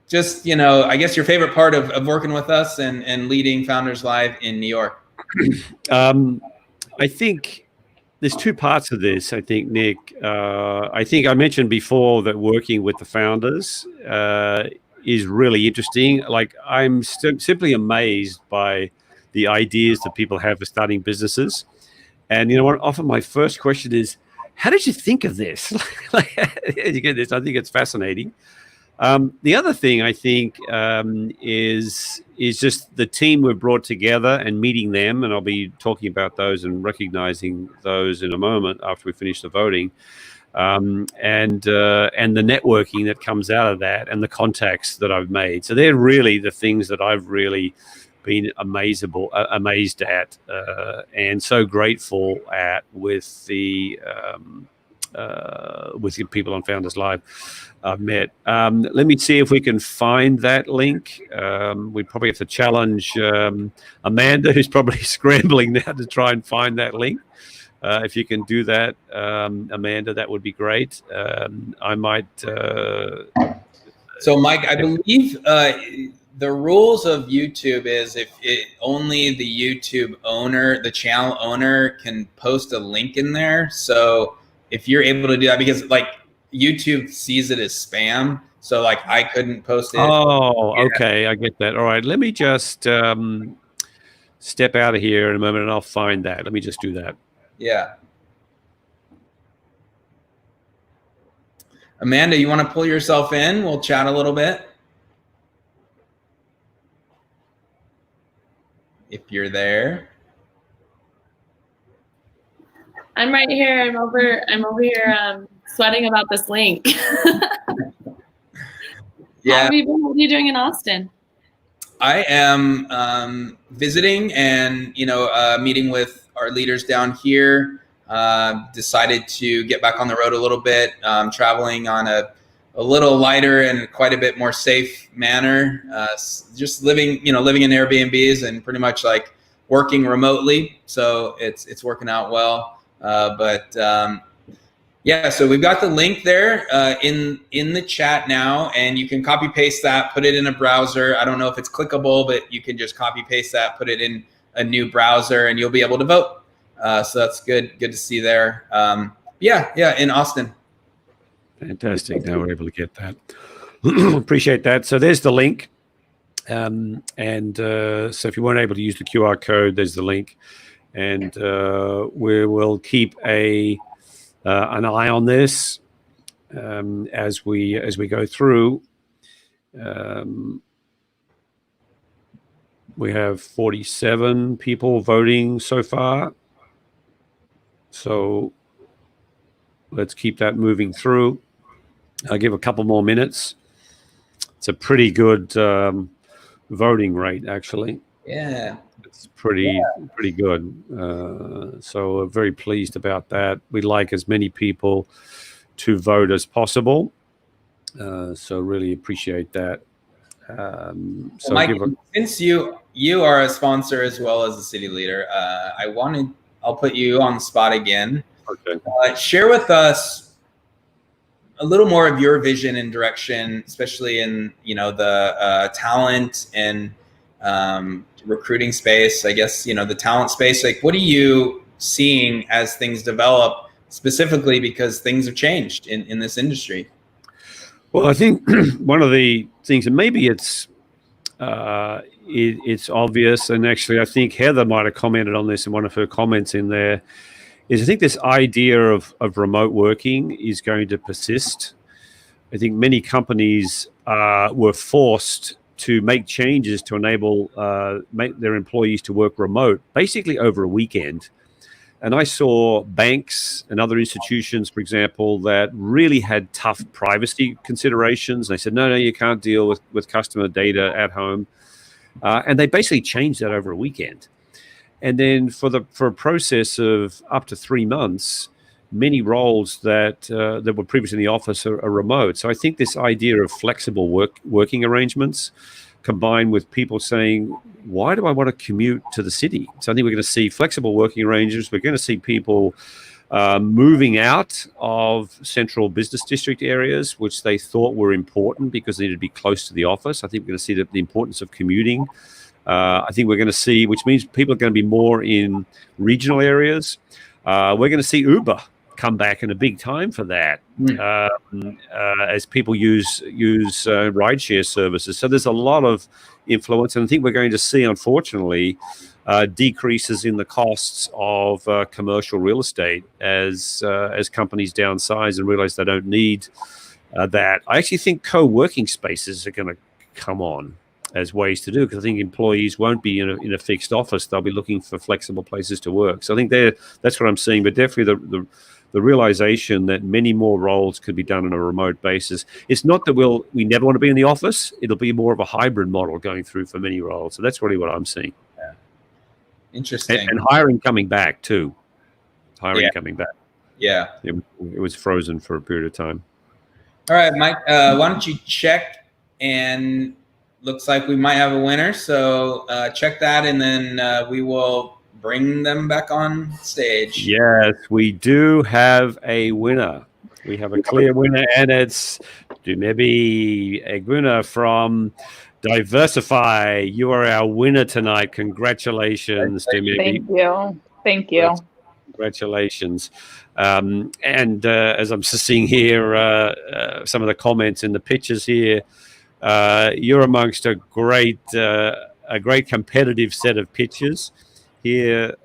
just, I guess your favorite part of working with us and leading Founders Live in New York? I think there's 2 parts of this. I think, Nick, I think I mentioned before that working with the founders is really interesting. Like, I'm simply amazed by the ideas that people have for starting businesses. And often my first question is, how did you think of this? You get this. I think it's fascinating. The other thing I think is just the team we've brought together and meeting them, and I'll be talking about those and recognizing those in a moment after we finish the voting, and the networking that comes out of that, and the contacts that I've made. So they're really the things that I've really been amazed at, and so grateful at with the people on Founders Live I've met. Let me see if we can find that link. We probably have to challenge Amanda, who's probably scrambling now to try and find that link. If you can do that, Amanda, that would be great. I might. So, Mike, I believe the rules of YouTube is only the YouTube owner, the channel owner, can post a link in there. So if you're able to do that, because YouTube sees it as spam, so I couldn't post it. Oh, okay, I get that. All right, let me just step out of here in a moment, and I'll find that. Let me just do that. Yeah. Amanda, you want to pull yourself in? We'll chat a little bit. If you're there. I'm right here. I'm over here sweating about this link. Yeah. How have you been? What are you doing in Austin? I am visiting and, meeting with our leaders down here. Decided to get back on the road a little bit, traveling on a little lighter and quite a bit more safe manner. Just living in Airbnbs and pretty much like working remotely. So it's working out well. Yeah, so we've got the link there in the chat now, and you can copy paste that, put it in a browser. I don't know if it's clickable, but you can just copy paste that, put it in a new browser, and you'll be able to vote. So that's good to see there. Yeah, in Austin. Fantastic. Now we're able to get that. Appreciate that. So there's the link. So if you weren't able to use the QR code, there's the link. And we will keep an eye on this as we go through. We have 47 people voting so far. So let's keep that moving through. I'll give a couple more minutes. It's a pretty good voting rate, actually. Yeah. It's pretty good. So we're very pleased about that. We'd like as many people to vote as possible. So really appreciate that. So Mike, since you are a sponsor as well as a city leader, I'll put you on the spot again. Okay. Share with us a little more of your vision and direction, especially in the talent and recruiting space. I guess the talent space. Like, what are you seeing as things develop, specifically because things have changed in this industry? Well, I think one of the things, and maybe it's obvious, and actually I think Heather might have commented on this in one of her comments in there, is I think this idea of remote working is going to persist. I think many companies were forced to make changes to enable make their employees to work remote, basically over a weekend. And I saw banks and other institutions, for example, that really had tough privacy considerations. They said, no, you can't deal with customer data at home. And they basically changed that over a weekend. And then for a process of up to 3 months, many roles that were previously in the office are remote. So I think this idea of flexible working arrangements combined with people saying, why do I want to commute to the city? So I think we're going to see flexible working arrangements. We're going to see people moving out of central business district areas, which they thought were important because they needed to be close to the office. I think we're going to see the importance of commuting. I think we're going to see, which means people are going to be more in regional areas. We're going to see Uber come back in a big time for that as people use rideshare services. So there's a lot of influence, and I think we're going to see, unfortunately, decreases in the costs of commercial real estate as companies downsize and realize they don't need that. I actually think co-working spaces are going to come on as ways to do, because I think employees won't be in a fixed office. They'll be looking for flexible places to work. So I think that's what I'm seeing, but definitely the realization that many more roles could be done on a remote basis. It's not that we never want to be in the office. It'll be more of a hybrid model going through for many roles. So that's really what I'm seeing. Yeah. Interesting. And hiring coming back too. Coming back. Yeah. It was frozen for a period of time. All right, Mike, why don't you check, and looks like we might have a winner. So check that, and then we will bring them back on stage. Yes, we do have a winner. We have a clear winner, and it's Dumebi Egbuna from Diversify. You are our winner tonight. Congratulations, Dumebi. Thank you. Congratulations. As I'm seeing here, some of the comments in the pictures here, you're amongst a great competitive set of pitchers here.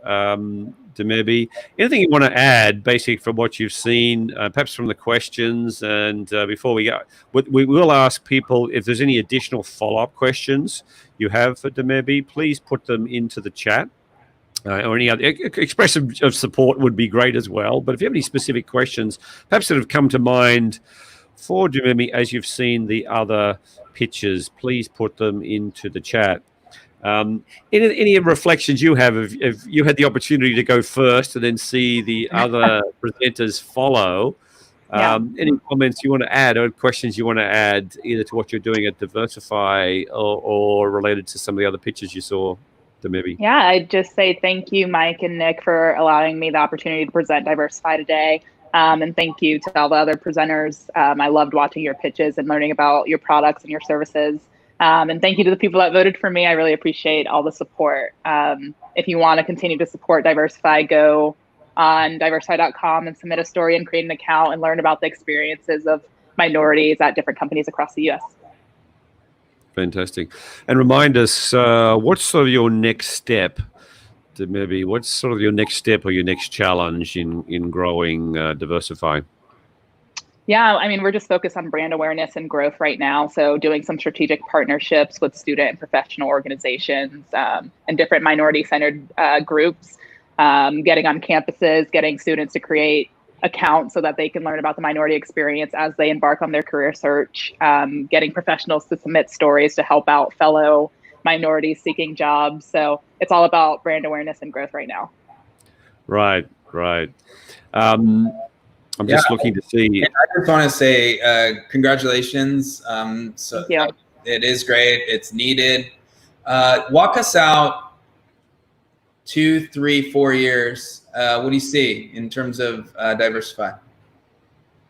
Demebi. Anything you want to add, basically, from what you've seen, perhaps from the questions? And before we go, we will ask people if there's any additional follow-up questions you have for Demebi, please put them into the chat. Or any other expression of support would be great as well. But if you have any specific questions, perhaps that have come to mind for Demebi as you've seen the other pictures, please put them into the chat. Any reflections you have, if you had the opportunity to go first and then see the other presenters follow, any comments you want to add or questions you want to add either to what you're doing at Diversify or related to some of the other pictures you saw, Demebi? Yeah, I'd just say thank you, Mike and Nick, for allowing me the opportunity to present Diversify today. And thank you to all the other presenters. I loved watching your pitches and learning about your products and your services. And thank you to the people that voted for me. I really appreciate all the support. If you want to continue to support Diversify, go on diversify.com and submit a story and create an account and learn about the experiences of minorities at different companies across the U.S. Fantastic. And remind us, what's sort of your next step, Demebi? What's sort of your next step or your next challenge in growing Diversify? Yeah, I mean, we're just focused on brand awareness and growth right now. So doing some strategic partnerships with student and professional organizations and different minority-centered groups, getting on campuses, getting students to create accounts so that they can learn about the minority experience as they embark on their career search, getting professionals to submit stories to help out fellow minorities seeking jobs. So it's all about brand awareness and growth right now. Right. I'm just looking to see. I just want to say congratulations. So Thank you. it is great. It's needed. Walk us out 2, 3, 4 years. What do you see in terms of Diversify?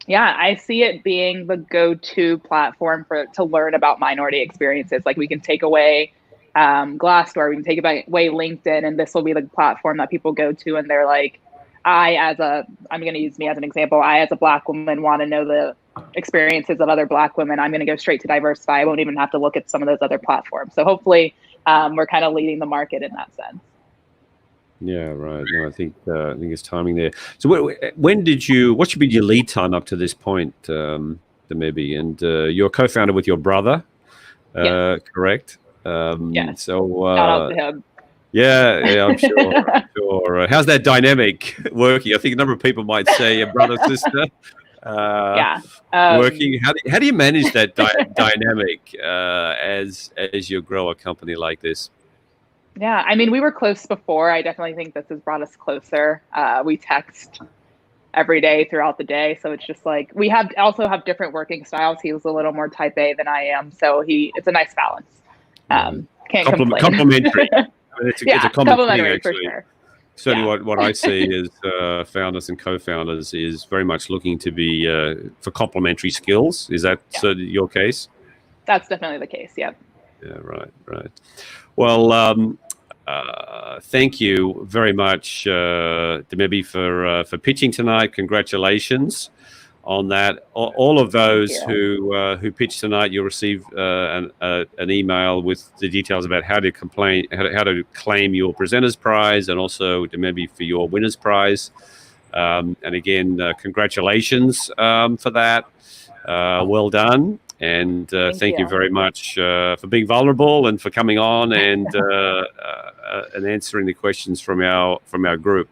Yeah, I see it being the go-to platform to learn about minority experiences. Like we can take away Glassdoor, we can take away LinkedIn, and this will be the platform that people go to and they're like, I'm going to use me as an example. I, as a Black woman, want to know the experiences of other Black women. I'm going to go straight to Diversify. I won't even have to look at some of those other platforms. So hopefully we're kind of leading the market in that sense. Yeah, right. No, I think it's timing there. So what should be your lead time up to this point, Demebi? And you're co-founder with your brother, Yes. correct? Yes. So shout out to him. Yeah, I'm sure. How's that dynamic working? I think a number of people might say your brother, sister. Working. How do you manage that dynamic as you grow a company like this? Yeah, I mean, we were close before. I definitely think this has brought us closer. We text every day throughout the day, so it's just like we also have different working styles. He was a little more type A than I am, so it's a nice balance. Can't complain. Complimentary. It's a common thing, actually. For sure. Certainly, what I see is founders and co-founders is very much looking to be for complementary skills. Is that your case? That's definitely the case. Yep. Yeah. Right. Well, thank you very much, Demebi, for pitching tonight. Congratulations on that. All of those who pitched tonight, you'll receive an email with the details about how to claim your presenter's prize, and also Demebi for your winner's prize. And again, congratulations for that. Well done. And thank you very much for being vulnerable and for coming on and answering the questions from our group.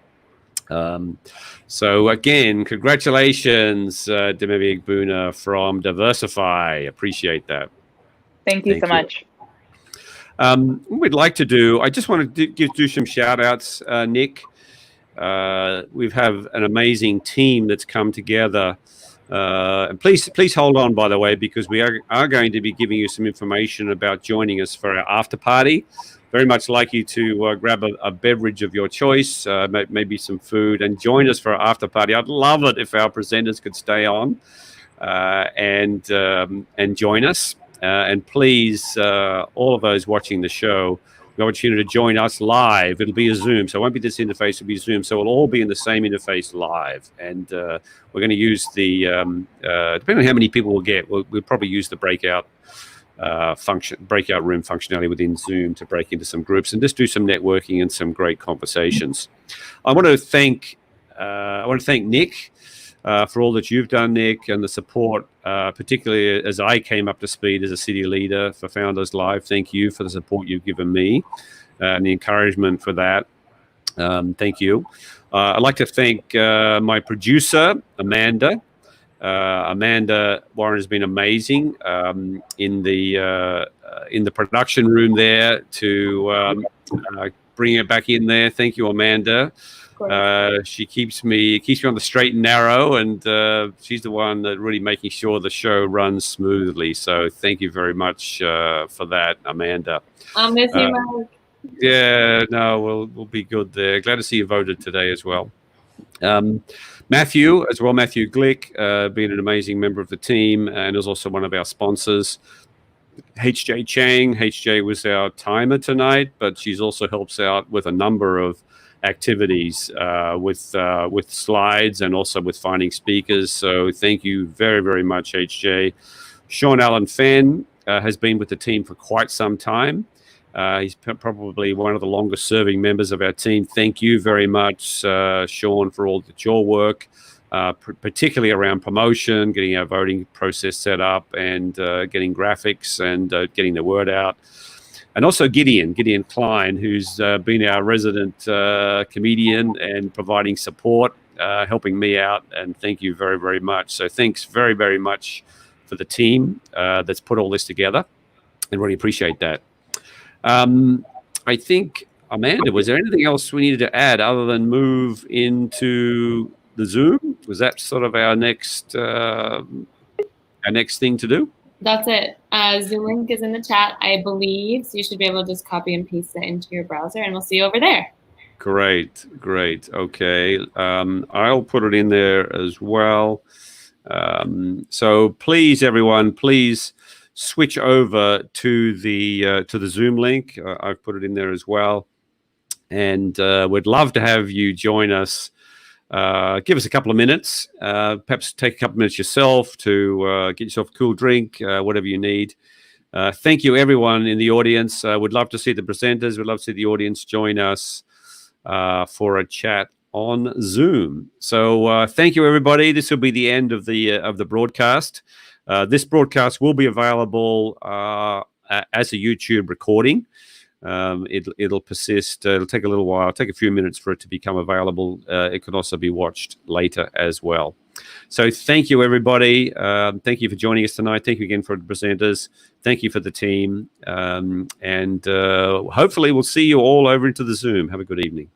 So again, congratulations, Demebi Egbuna from Diversify. Appreciate that. Thank you so much. What we'd like to do, I just want to do some shout outs, Nick. We have an amazing team that's come together. And please hold on, by the way, because we are going to be giving you some information about joining us for our after party. Very much like you to grab a beverage of your choice, maybe some food, and join us for our after party. I'd love it if our presenters could stay on and join us. And please, all of those watching the show, the opportunity to join us live. It'll be a Zoom, so it won't be this interface, it'll be Zoom. So we'll all be in the same interface live. And we're going to use the, depending on how many people we'll get, we'll probably use the breakout room functionality within Zoom to break into some groups and just do some networking and some great conversations. I want to thank Nick for all that you've done, Nick, and the support, particularly as I came up to speed as a city leader for Founders Live. Thank you for the support you've given me and the encouragement for that. Thank you. I'd like to thank my producer, Amanda. Amanda Warren has been amazing in the production room there to bring it back in there. Thank you, Amanda. She keeps me on the straight and narrow, and she's the one that really making sure the show runs smoothly. So thank you very much for that, Amanda. I'll miss you, Mike. Yeah, no, we'll be good there. Glad to see you voted today as well. Matthew Glick, being an amazing member of the team and is also one of our sponsors. HJ Chang. HJ was our timer tonight, but she's also helps out with a number of activities with slides and also with finding speakers. So thank you very, very much, HJ. Sean Allen Fenn has been with the team for quite some time. He's probably one of the longest serving members of our team. Thank you very much, Sean, for all your work, particularly around promotion, getting our voting process set up and getting graphics and getting the word out. And also Gideon Klein, who's been our resident comedian and providing support, helping me out. And thank you very, very much. So thanks very, very much for the team that's put all this together, and really appreciate that. I think, Amanda, was there anything else we needed to add other than move into the Zoom? Was that sort of our next thing to do? That's it. Zoom link is in the chat, I believe. So you should be able to just copy and paste it into your browser, and we'll see you over there. Great. Okay. I'll put it in there as well. So please, everyone, please switch over to the Zoom link. I've put it in there as well, and we'd love to have you join us. Give us a couple of minutes. Perhaps take a couple of minutes yourself to get yourself a cool drink, whatever you need. Thank you, everyone in the audience. We'd love to see the presenters. We'd love to see the audience join us for a chat on Zoom. So thank you, everybody. This will be the end of the broadcast. This broadcast will be available as a YouTube recording. It'll persist. It'll take a little while, take a few minutes for it to become available. It can also be watched later as well. So thank you, everybody. Thank you for joining us tonight. Thank you again for the presenters. Thank you for the team. And hopefully we'll see you all over into the Zoom. Have a good evening.